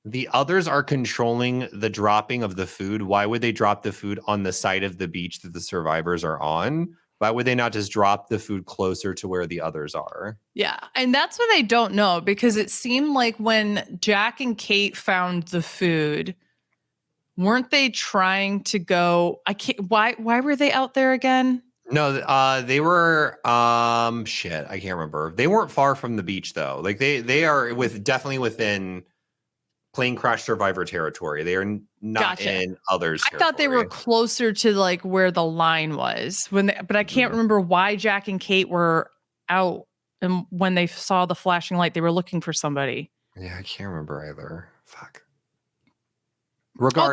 the others are controlling the dropping of the food, why would they drop the food on the side of the beach that the survivors are on? Why would they not just drop the food closer to where the others are? Yeah. And that's what I don't know, because it seemed like when Jack and Kate found the food, weren't they trying to go? Why were they out there again? No, they were shit, I can't remember. They weren't far from the beach though. Like they are definitely within plane crash survivor territory. They are not in others. I thought they were closer to like where the line was but I can't remember why Jack and Kate were out, and when they saw the flashing light, they were looking for somebody. Yeah, I can't remember either. Fuck. Regardless. Oh,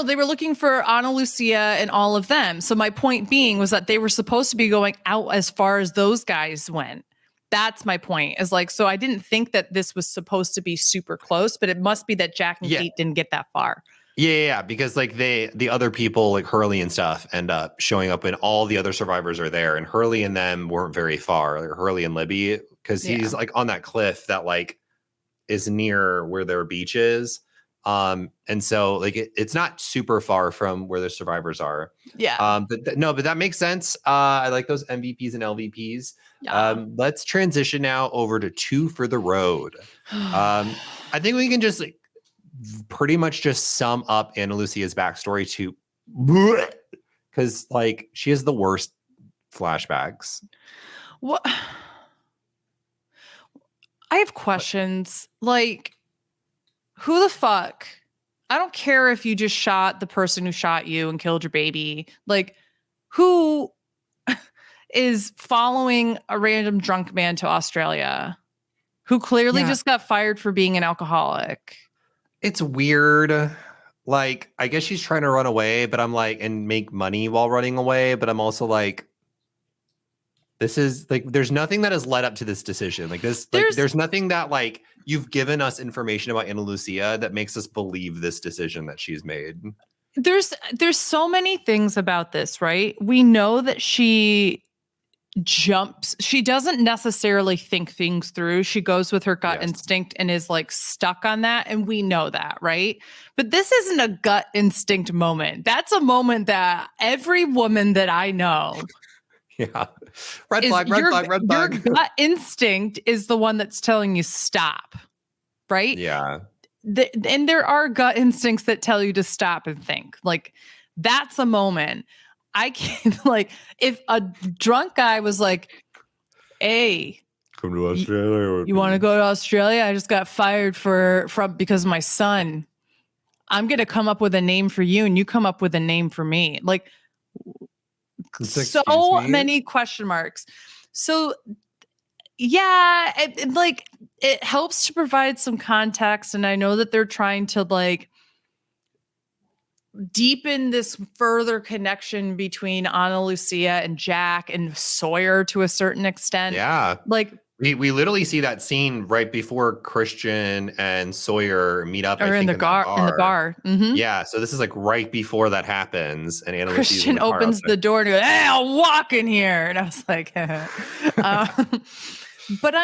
they were looking for Ana Lucia and all of them. So my point being was that they were supposed to be going out as far as those guys went. That's my point. Is like, so I didn't think that this was supposed to be super close, but it must be that Jack and Kate didn't get that far. Yeah, because like the other people like Hurley and stuff end up showing up when all the other survivors are there, and Hurley and them weren't very far. Like Hurley and Libby, because he's like on that cliff that like is near where their beach is. And so like it's not super far from where the survivors are. Yeah. But that makes sense. I like those MVPs and LVPs. Yeah. Let's transition now over to Two for the Road. I think we can just like pretty much just sum up Ana Lucia's backstory to, because like she has the worst flashbacks. What? I have questions. Like, who the fuck? I don't care if you just shot the person who shot you and killed your baby. Like, who is following a random drunk man to Australia who clearly just got fired for being an alcoholic? It's weird. Like, I guess she's trying to run away, but I'm like, and make money while running away. But I'm also like, this is like, there's nothing that has led up to this decision. Like this, there's nothing that like you've given us information about Ana Lucia that makes us believe this decision that she's made. There's so many things about this, right? We know that she jumps. She doesn't necessarily think things through. She goes with her gut instinct and is like stuck on that. And we know that, right? But this isn't a gut instinct moment. That's a moment that every woman that I know. Yeah. Red flag. Your gut instinct is the one that's telling you stop. Right? Yeah. And there are gut instincts that tell you to stop and think. Like, that's a moment. I can't, like, if a drunk guy was like, hey, come to Australia. You want to go to Australia? I just got fired because of my son. I'm going to come up with a name for you and you come up with a name for me. Like, so many question marks. So, yeah, it helps to provide some context. And I know that they're trying to like deepen this further connection between Ana Lucia and Jack and Sawyer to a certain extent. Yeah. Like we literally see that scene right before Christian and Sawyer meet up. Or in the bar. Mm-hmm. Yeah. So this is like right before that happens. And Ana Christian opens the door and goes, hey, I'll walk in here. And I was like, but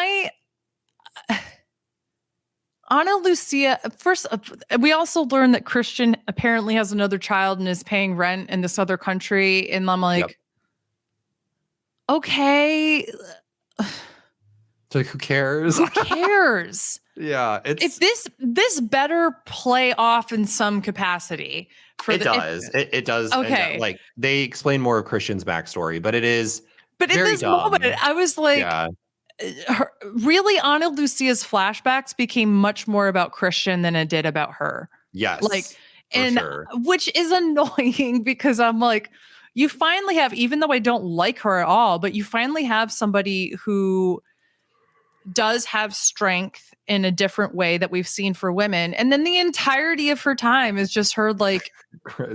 Ana Lucia, first, we also learned that Christian apparently has another child and is paying rent in this other country. And I'm like, okay. So who cares? Who cares? Yeah. If this better play off in some capacity. It does. Okay. And, like, they explain more of Christian's backstory, but it is. But in this moment, I was like, really, Ana Lucia's flashbacks became much more about Christian than it did about her. Yes. Like, which is annoying because I'm like, you finally have, even though I don't like her at all, but you finally have somebody who does have strength in a different way that we've seen for women. And then the entirety of her time is just her like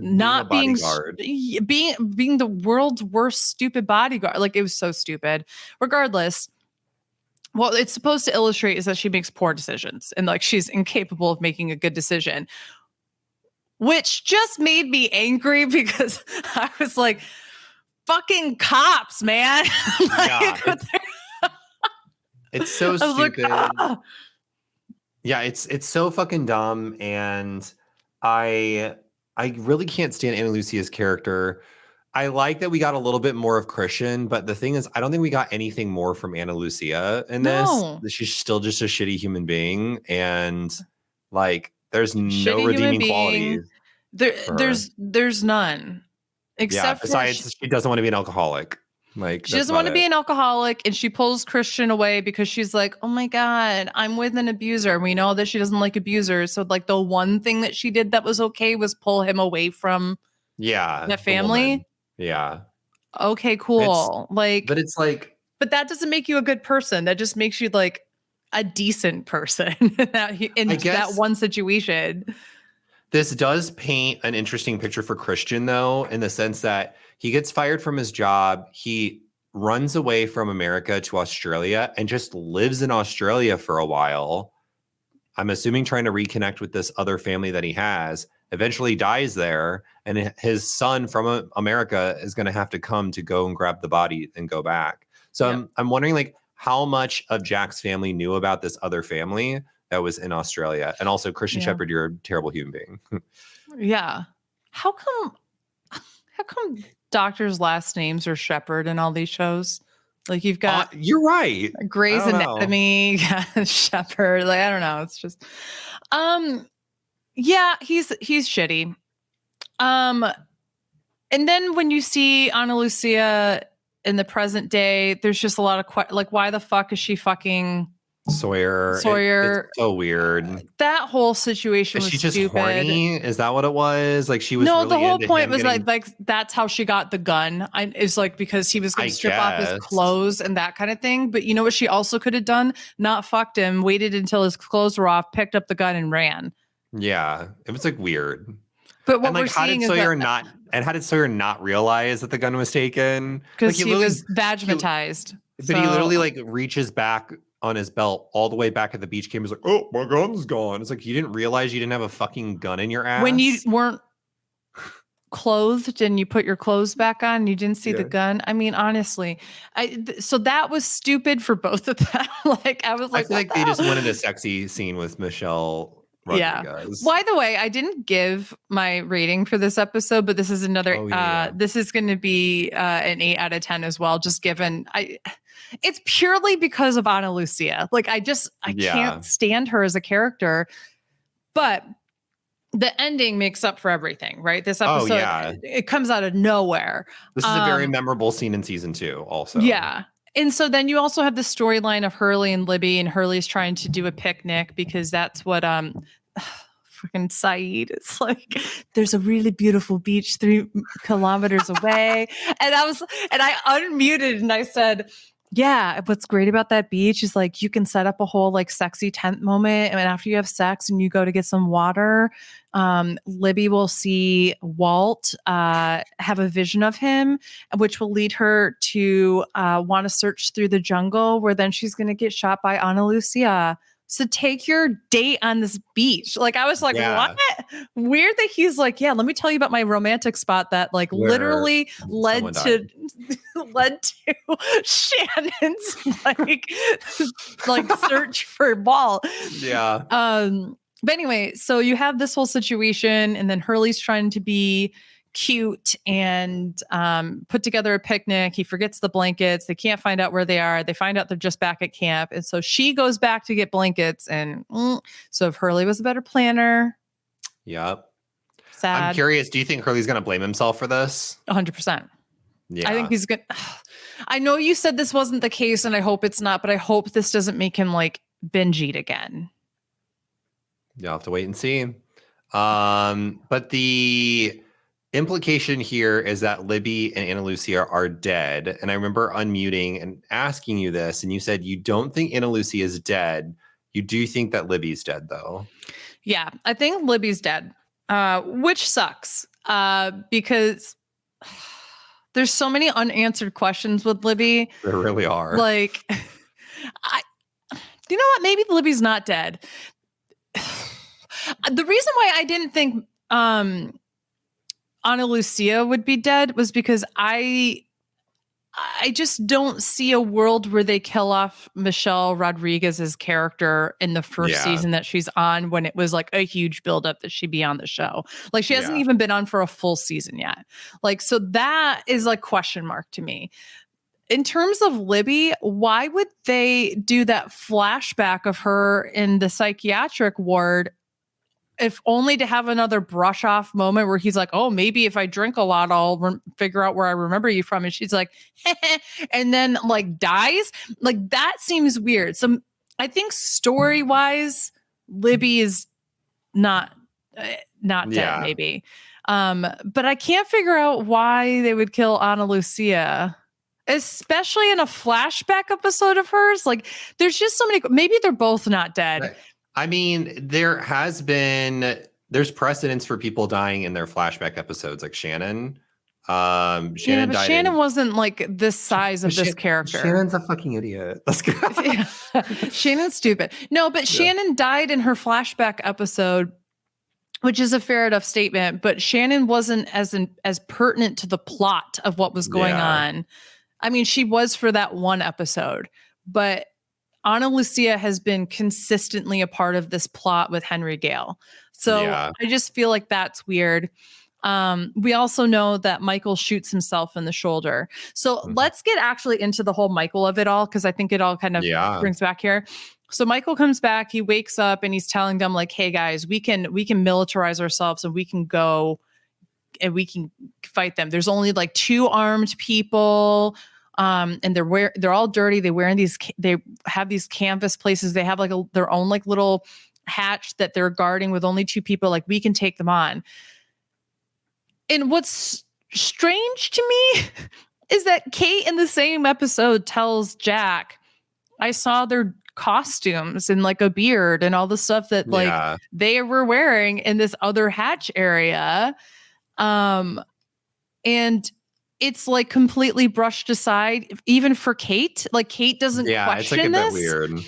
not being the world's worst stupid bodyguard. Like, it was so stupid. Regardless, what it's supposed to illustrate is that she makes poor decisions and like she's incapable of making a good decision, which just made me angry because I was like, fucking cops, man. It's so stupid. Like, yeah, it's so fucking dumb. And I really can't stand Ana Lucia's character. I like that we got a little bit more of Christian, but the thing is, I don't think we got anything more from Ana Lucia in this. No. She's still just a shitty human being, and like, there's no Shitty human redeeming being. qualities. There's none. Except for besides she doesn't want to be an alcoholic. Like, she doesn't want to be an alcoholic, and she pulls Christian away because she's like, oh my God, I'm with an abuser. We know that she doesn't like abusers. So like the one thing that she did that was okay was pull him away from that family. Yeah. Okay, cool. But that doesn't make you a good person. That just makes you like a decent person in that one situation. This does paint an interesting picture for Christian, though, in the sense that he gets fired from his job. He runs away from America to Australia and just lives in Australia for a while. I'm assuming trying to reconnect with this other family that he has. Eventually dies there, and his son from America is going to have to come to go and grab the body and go back. So I'm wondering, like, how much of Jack's family knew about this other family that was in Australia. And also, Christian Shepherd, you're a terrible human being. Yeah. How come doctors' last names are Shepherd in all these shows? Like, you've got you're right. Grey's Anatomy, Shepherd. Like, I don't know. It's just yeah, he's shitty. And then when you see Ana Lucia in the present day, there's just a lot of like, why the fuck is she fucking Sawyer? It's so weird. That whole situation was just stupid. Horny? Is that what it was? Like, she was no. Really the whole point was like that's how she got the gun. It's like because he was going to strip off his clothes and that kind of thing. But you know what she also could have done? Not fucked him. Waited until his clothes were off. Picked up the gun and ran. Yeah, it was like weird. But what we're seeing is how did Sawyer not realize that the gun was taken? Because he was vagimatized. But he literally like reaches back on his belt all the way back at the beach camp. He's like, oh, my gun's gone. It's like, you didn't realize you didn't have a fucking gun in your ass? When you weren't clothed and you put your clothes back on, you didn't see the gun. I mean, honestly, so that was stupid for both of them. Like, I was like, I feel like they just wanted a sexy scene with Michelle Rodriguez. By the way, I didn't give my rating for this episode, but this is another, this is going to be an 8 out of 10 as well. Just given it's purely because of Ana Lucia. Like, I can't stand her as a character, but the ending makes up for everything, right? This episode, it comes out of nowhere. This is a very memorable scene in season 2 also. Yeah. And so then you also have the storyline of Hurley and Libby, and Hurley's trying to do a picnic because that's what freaking Saeed is like. There's a really beautiful beach 3 kilometers away. And I unmuted and I said, yeah, what's great about that beach is like you can set up a whole like sexy tent moment. And after you have sex and you go to get some water, Libby will see Walt have a vision of him, which will lead her to want to search through the jungle, where then she's going to get shot by Ana Lucia. So take your date on this beach. Like, I was like, what? Weird that he's like, yeah, let me tell you about my romantic spot that like literally led to Shannon's like search for Walt. Yeah. But anyway, so you have this whole situation, and then Hurley's trying to be cute and put together a picnic. He forgets the blankets. They can't find out where they are. They find out they're just back at camp. And so she goes back to get blankets. And so if Hurley was a better planner. Yep. Sad. I'm curious, do you think Hurley's going to blame himself for this? 100%. Yeah. I think he's good. I know you said this wasn't the case, and I hope it's not, but I hope this doesn't make him like binge eat again. You'll have to wait and see. But the implication here is that Libby and Ana Lucia are dead. And I remember unmuting and asking you this, and you said you don't think Ana Lucia is dead. You do think that Libby's dead, though. Yeah, I think Libby's dead, which sucks because there's so many unanswered questions with Libby. There really are. Like, you know what? Maybe Libby's not dead. The reason why I didn't think Ana Lucia would be dead was because I I just don't see a world where they kill off Michelle Rodriguez's character in the first season that she's on, when it was like a huge buildup that she'd be on the show. Like, she hasn't even been on for a full season yet. Like, so that is like question mark to me. In terms of Libby, why would they do that flashback of her in the psychiatric ward, if only to have another brush off moment where he's like, oh, maybe if I drink a lot, I'll figure out where I remember you from. And she's like, and then like dies. Like, that seems weird. So I think story wise, Libby is not dead, maybe. But I can't figure out why they would kill Ana Lucia, especially in a flashback episode of hers. Like, there's just so many, maybe they're both not dead. Right. I mean, there's precedence for people dying in their flashback episodes, like Shannon. Shannon died. Shannon wasn't like this size of this character. Shannon's a fucking idiot. Let's go. Shannon's stupid. No, but Shannon died in her flashback episode, which is a fair enough statement. But Shannon wasn't as pertinent to the plot of what was going on. I mean, she was for that one episode, but Ana Lucia has been consistently a part of this plot with Henry Gale. So I just feel like that's weird. We also know that Michael shoots himself in the shoulder. So let's get actually into the whole Michael of it all, because I think it all kind of brings back here. So Michael comes back, he wakes up and he's telling them like, hey guys, we can militarize ourselves and we can go and we can fight them. There's only like 2 armed people. And they're all dirty. They have these canvas places. They have like their own like little hatch that they're guarding with only 2 people. Like, we can take them on. And what's strange to me is that Kate in the same episode tells Jack, I saw their costumes and like a beard and all the stuff that like they were wearing in this other hatch area. And it's like completely brushed aside, even for Kate. Like, Kate doesn't question it's like a this. bit weird.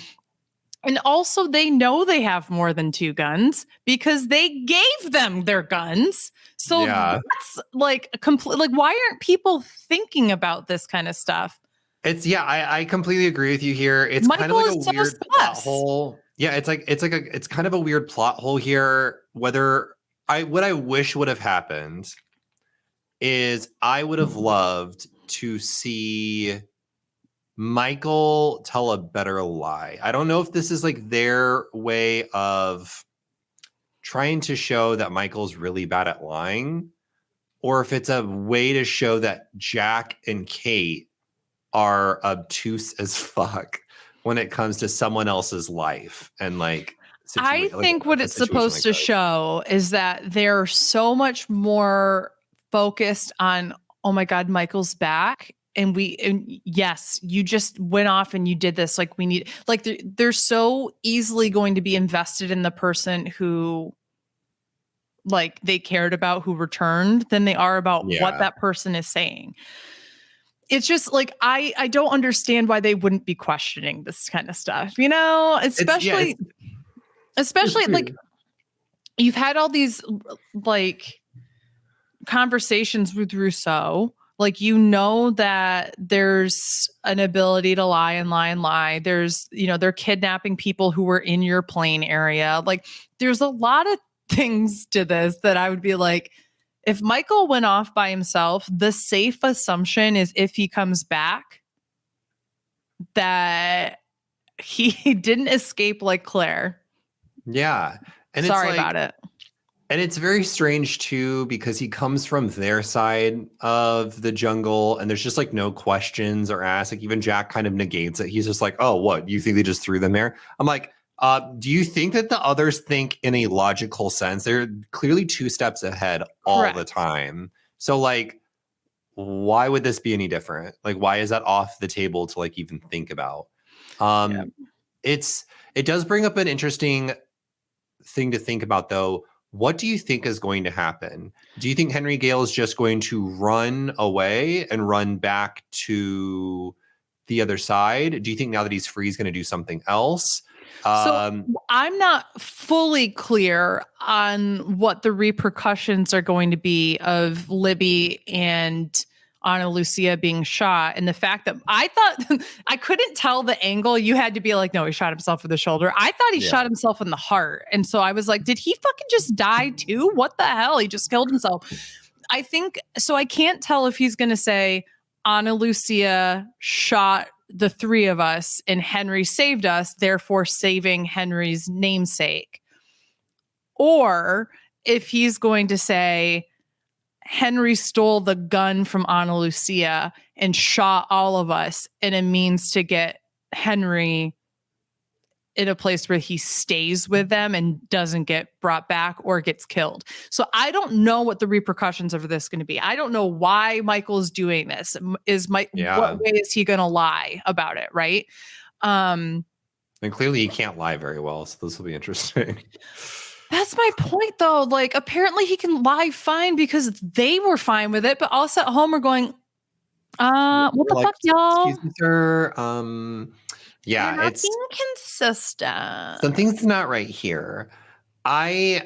And also, they know they have more than 2 guns because they gave them their guns. So that's like complete. Like, why aren't people thinking about this kind of stuff? It's I completely agree with you here. It's Michael kind of like a weird plot hole. Yeah, it's kind of a weird plot hole here. What I wish would have happened is I would have loved to see Michael tell a better lie. I don't know if this is like their way of trying to show that Michael's really bad at lying, or if it's a way to show that Jack and Kate are obtuse as fuck when it comes to someone else's life. And like, I think what it's supposed to show is that they're so much more focused on, oh my God, Michael's back. And yes, you just went off and you did this. Like, we need, like, they're so easily going to be invested in the person who like they cared about, who returned, than they are about what that person is saying. It's just like, I don't understand why they wouldn't be questioning this kind of stuff, you know, especially like you've had all these like conversations with Rousseau. Like, you know that there's an ability to lie and lie and lie. There's, you know, they're kidnapping people who were in your plane area. Like, there's a lot of things to this that I would be like, if Michael went off by himself, the safe assumption is if he comes back, that he didn't escape like Claire. Yeah. And sorry about it. And it's very strange too, because he comes from their side of the jungle and there's just like no questions or asked. Like, even Jack kind of negates it. He's just like, oh, what? You think they just threw them there? I'm like, do you think that the others think in a logical sense? They're clearly 2 steps ahead all the time. So like, why would this be any different? Like, why is that off the table to like even think about? It does bring up an interesting thing to think about though. What do you think is going to happen? Do you think Henry Gale is just going to run away and run back to the other side? Do you think now that he's free, he's going to do something else? So I'm not fully clear on what the repercussions are going to be of Libby and Ana Lucia being shot. And the fact that I thought I couldn't tell the angle. You had to be like, no, he shot himself in the shoulder. I thought he shot himself in the heart. And so I was like, did he fucking just die too? What the hell? He just killed himself. I think so. I can't tell if he's going to say Ana Lucia shot the three of us and Henry saved us, therefore saving Henry's namesake. Or if he's going to say Henry stole the gun from Ana Lucia and shot all of us in a means to get Henry in a place where he stays with them and doesn't get brought back or gets killed. So I don't know what the repercussions of this going to be. I don't know why Michael's doing this. What way is he going to lie about it? Right. And clearly he can't lie very well. So this will be interesting. That's my point though. Like apparently he can lie fine because they were fine with it, but also at home are going, what the fuck, y'all? Excuse me, sir. Yeah, it's inconsistent. Something's not right here. I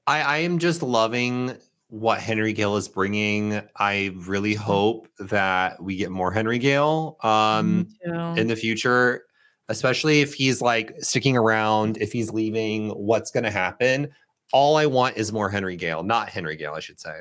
am just loving what Henry Gale is bringing. I really hope that we get more Henry Gale in the future, especially if he's like sticking around, if he's leaving, what's going to happen. All I want is more Henry Gale, not Henry Gale, I should say.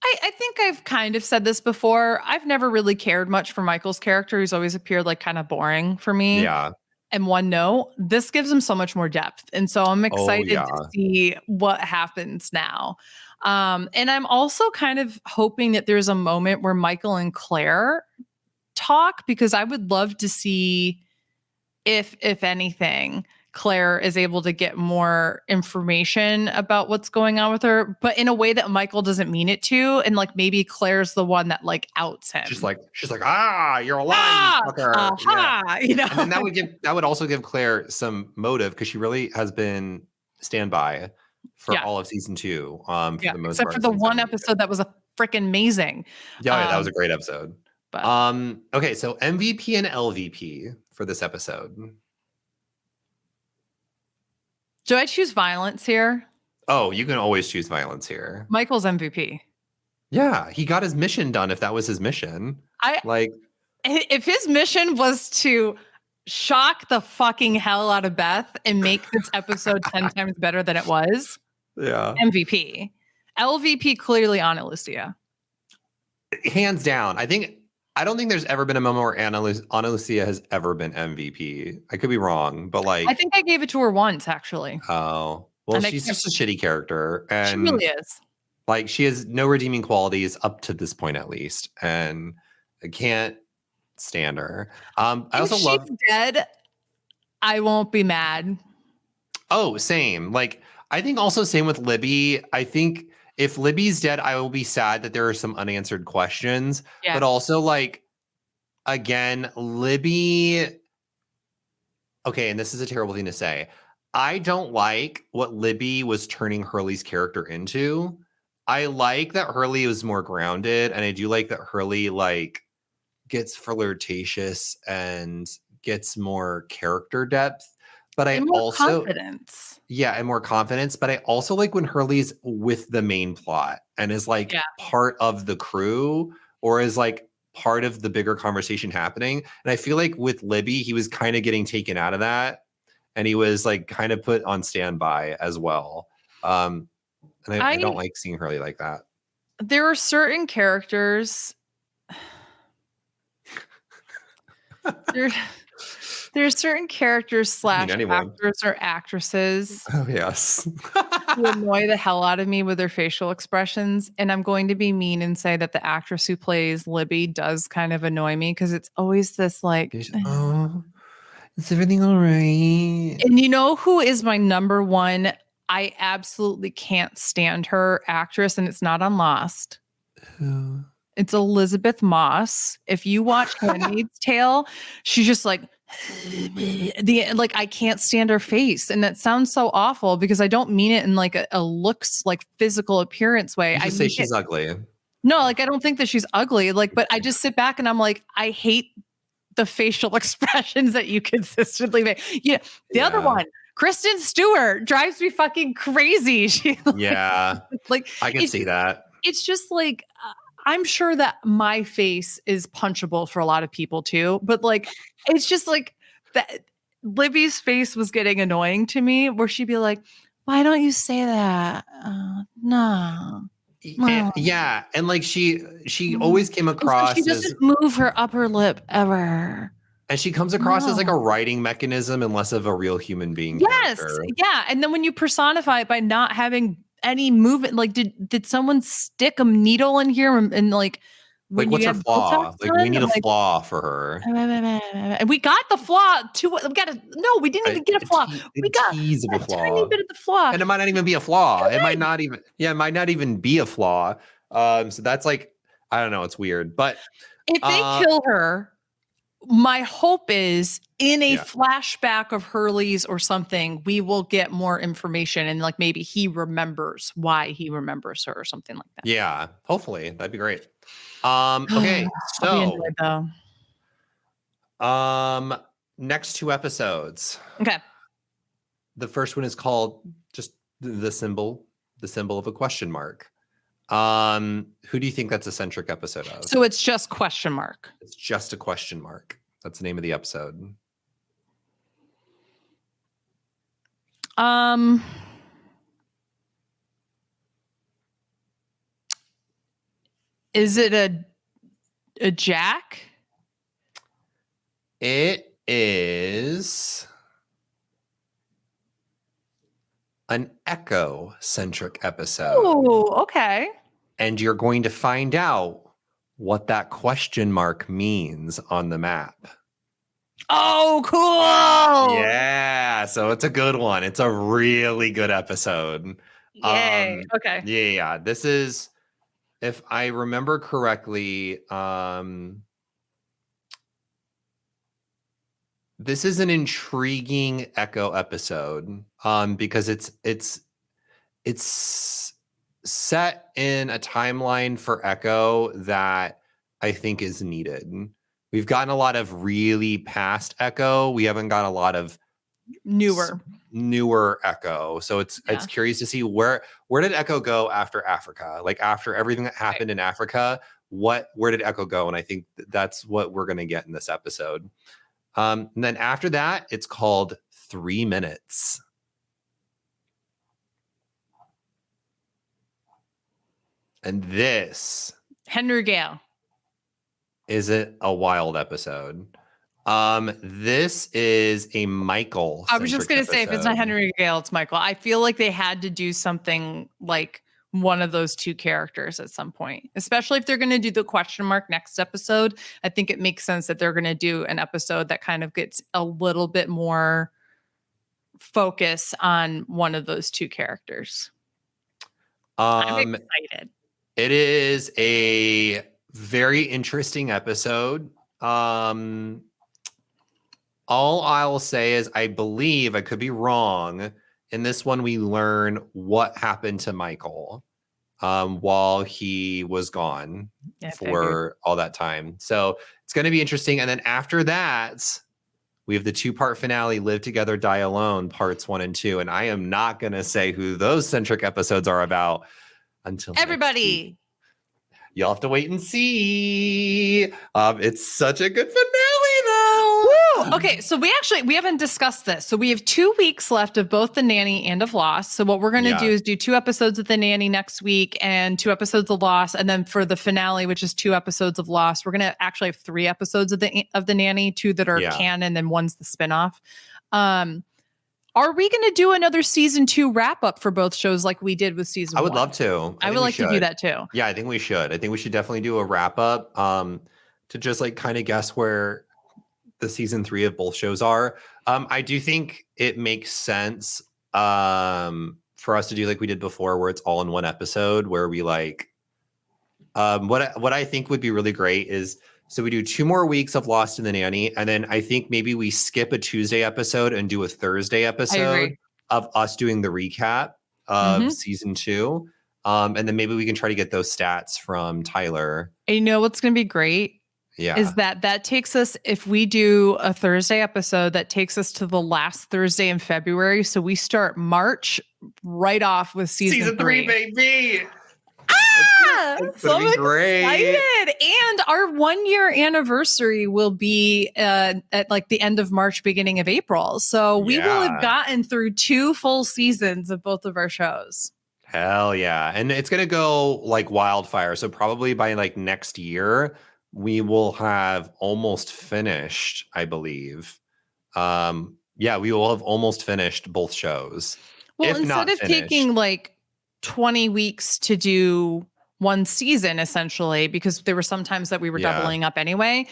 I think I've kind of said this before. I've never really cared much for Michael's character. He's always appeared like kind of boring for me. Yeah. And one note, this gives him so much more depth. And so I'm excited to see what happens now. And I'm also kind of hoping that there's a moment where Michael and Claire talk, because I would love to see if anything, Claire is able to get more information about what's going on with her, but in a way that Michael doesn't mean it to. And like, maybe Claire's the one that like outs him. She's like, you're a lying fucker. Yeah. You know, and that would also give Claire some motive, because she really has been standby for all of season 2. For the most except part, for the one episode that was a freaking amazing. Yeah, that was a great episode. But. Okay, so MVP and LVP for this episode. Do I choose violence here? Oh, you can always choose violence here. Michael's MVP. Yeah, he got his mission done if that was his mission. If his mission was to shock the fucking hell out of Beth and make this episode 10 times better than it was. Yeah. MVP. LVP clearly Ana Lucia. Hands down. I don't think there's ever been a moment where Ana Lucia has ever been MVP. I could be wrong, but like I think I gave it to her once, actually. Oh. Well, she's just a shitty character. And she really is. Like, she has no redeeming qualities up to this point, at least. And I can't stand her. I also love dead. I won't be mad. Oh, same. Like, I think also same with Libby. I think if Libby's dead, I will be sad that there are some unanswered questions. Yeah. But also, like, again, Libby. Okay, and this is a terrible thing to say. I don't like what Libby was turning Hurley's character into. I like that Hurley was more grounded, and I do like that Hurley like gets flirtatious and gets more character depth. But I also confidence. Yeah, and more confidence. But I also like when Hurley's with the main plot and is like part of the crew, or is like part of the bigger conversation happening. And I feel like with Libby, he was kind of getting taken out of that. And he was like kind of put on standby as well. And I don't like seeing Hurley like that. There are certain characters. There are certain characters / actors or actresses. Oh, yes. who annoy the hell out of me with their facial expressions. And I'm going to be mean and say that the actress who plays Libby does kind of annoy me, because it's always this like, oh, is everything all right? And you know who is my number one? I absolutely can't stand her actress, and it's not on Lost. Who? It's Elizabeth Moss. If you watch Handmaid's Tale, she's just like, I can't stand her face. And that sounds so awful because I don't mean it in like a looks like physical appearance way. I say she's ugly. No, like I don't think that she's ugly. Like, but I just sit back and I'm like, I hate the facial expressions that you consistently make. Yeah. The other one, Kristen Stewart drives me fucking crazy. She like I can see that. It's just like I'm sure that my face is punchable for a lot of people too, but like it's just like that Libby's face was getting annoying to me where she'd be like, why don't you say that? No. Yeah, and like she always came across she doesn't move her upper lip ever. And she comes across as like a writing mechanism and less of a real human being character. Yeah. And then when you personify it by not having any movement, like did someone stick a needle in here and like when what's you her flaw? Like we need a flaw for her. And we got the flaw we didn't even get a flaw. We got a tiny bit of the flaw. And it might not even be a flaw. It might not even be a flaw. So that's like, I don't know, it's weird. But if they kill her, my hope is in a flashback of Hurley's or something, we will get more information and like maybe he remembers why he remembers her or something like that. Yeah, hopefully that'd be great. Okay, so next 2 episodes. Okay. The first one is called just the symbol of a question mark. Who do you think that's a centric episode of? So it's just question mark. It's just a question mark. That's the name of the episode. Is it a Jack? It is an Echo-centric episode. Oh, okay. And you're going to find out what that question mark means on the map. Oh, cool. Yeah. So it's a good one. It's a really good episode. Yay. Okay. Yeah. This is, if I remember correctly, this is an intriguing Echo episode because it's set in a timeline for Echo that I think is needed. We've gotten a lot of really past Echo. We haven't got a lot of newer Echo. So it's curious to see where did Echo go after Africa? Like after everything that happened in Africa, where did Echo go? And I think that's what we're going to get in this episode. And then after that, it's called 3 Minutes. And this Henry Gale. Is it a wild episode? This is a Michael. I was just going to say, if it's not Henry Gale, it's Michael. I feel like they had to do something like one of those 2 characters at some point, especially if they're going to do the question mark next episode. I think it makes sense that they're going to do an episode that kind of gets a little bit more focus on one of those 2 characters. I'm excited. It is a very interesting episode. All I'll say is I believe, I could be wrong, in this one we learn what happened to Michael while he was gone for all that time. So it's going to be interesting. And then after that, we have the 2-part finale, Live Together, Die Alone, parts 1 and 2. And I am not going to say who those centric episodes are about until everybody. You'll have to wait and see. It's such a good finale, though. Woo! Okay, so we haven't discussed this. So we have 2 weeks left of both The Nanny and of Lost. So what we're going to do is do 2 episodes of The Nanny next week and 2 episodes of Lost. And then for the finale, which is 2 episodes of Lost, we're going to actually have 3 episodes of the Nanny, 2 that are canon and one's the spinoff. Are we going to do another season 2 wrap up for both shows like we did with season 1? I would love to. I would like to do that too. Yeah, I think we should. I think we should definitely do a wrap up to just like kind of guess where the season 3 of both shows are. I do think it makes sense for us to do like we did before, where it's all in one episode, where we like what I think would be really great is, so we do 2 more weeks of Lost in the Nanny, and then I think maybe we skip a Tuesday episode and do a Thursday episode of us doing the recap of season 2. And then maybe we can try to get those stats from Tyler. And you know what's going to be great is that takes us, if we do a Thursday episode, that takes us to the last Thursday in February. So we start March right off with season 3, baby. So I'm excited. And our 1-year anniversary will be at like the end of March, beginning of April. So we will have gotten through 2 full seasons of both of our shows. Hell yeah. And it's going to go like wildfire. So probably by like next year, we will have almost finished, I believe. We will have almost finished both shows. Well, instead of taking like 20 weeks to do one season, essentially, because there were some times that we were doubling up anyway,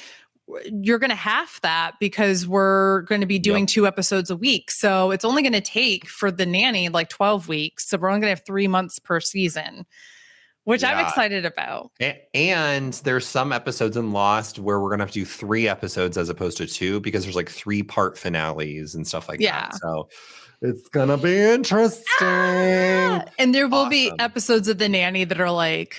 you're going to half that because we're going to be doing 2 episodes a week. So it's only going to take for the nanny like 12 weeks. So we're only going to have 3 months per season, which I'm excited about. And there's some episodes in Lost where we're going to have to do 3 episodes as opposed to 2 because there's like 3-part finales and stuff like that. So it's going to be interesting. And there will be episodes of The Nanny that are like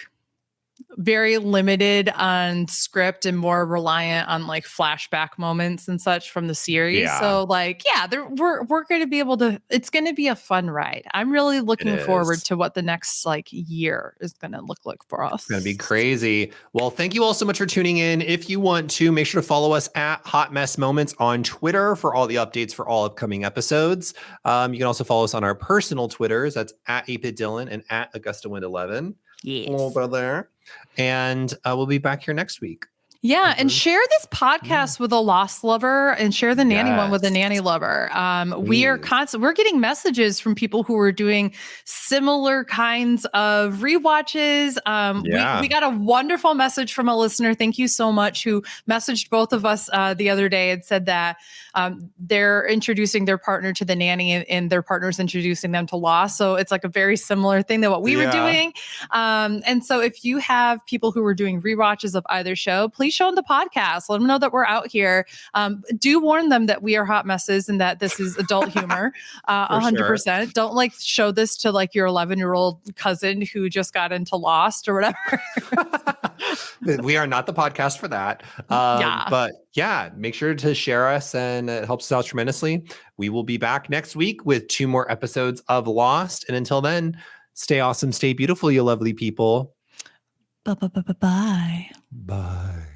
very limited on script and more reliant on like flashback moments and such from the series. So like, we're going to be able to, it's going to be a fun ride. I'm really looking forward to what the next like year is going to look like for us. It's going to be crazy. Well, thank you all so much for tuning in. If you want to, make sure to follow us at Hot Mess Moments on Twitter for all the updates for all upcoming episodes. You can also follow us on our personal Twitters. That's at 8BitDylan and at AugustaWind11. Yes. Over there. And we'll be back here next week. Yeah, and share this podcast with a Lost lover, and share the nanny one with a nanny lover. We're getting messages from people who are doing similar kinds of rewatches. We got a wonderful message from a listener. Thank you so much, who messaged both of us the other day and said that they're introducing their partner to the nanny, and their partner's introducing them to Lost. So it's like a very similar thing to what we were doing. And so if you have people who are doing rewatches of either show, please show them the podcast. Let them know that we're out here. Do warn them that we are hot messes and that this is adult humor. 100%. Sure. Don't like show this to like your 11-year-old cousin who just got into Lost or whatever. We are not the podcast for that. But make sure to share us, and it helps us out tremendously. We will be back next week with 2 more episodes of Lost. And until then, stay awesome, stay beautiful, you lovely people. Bye. Bye.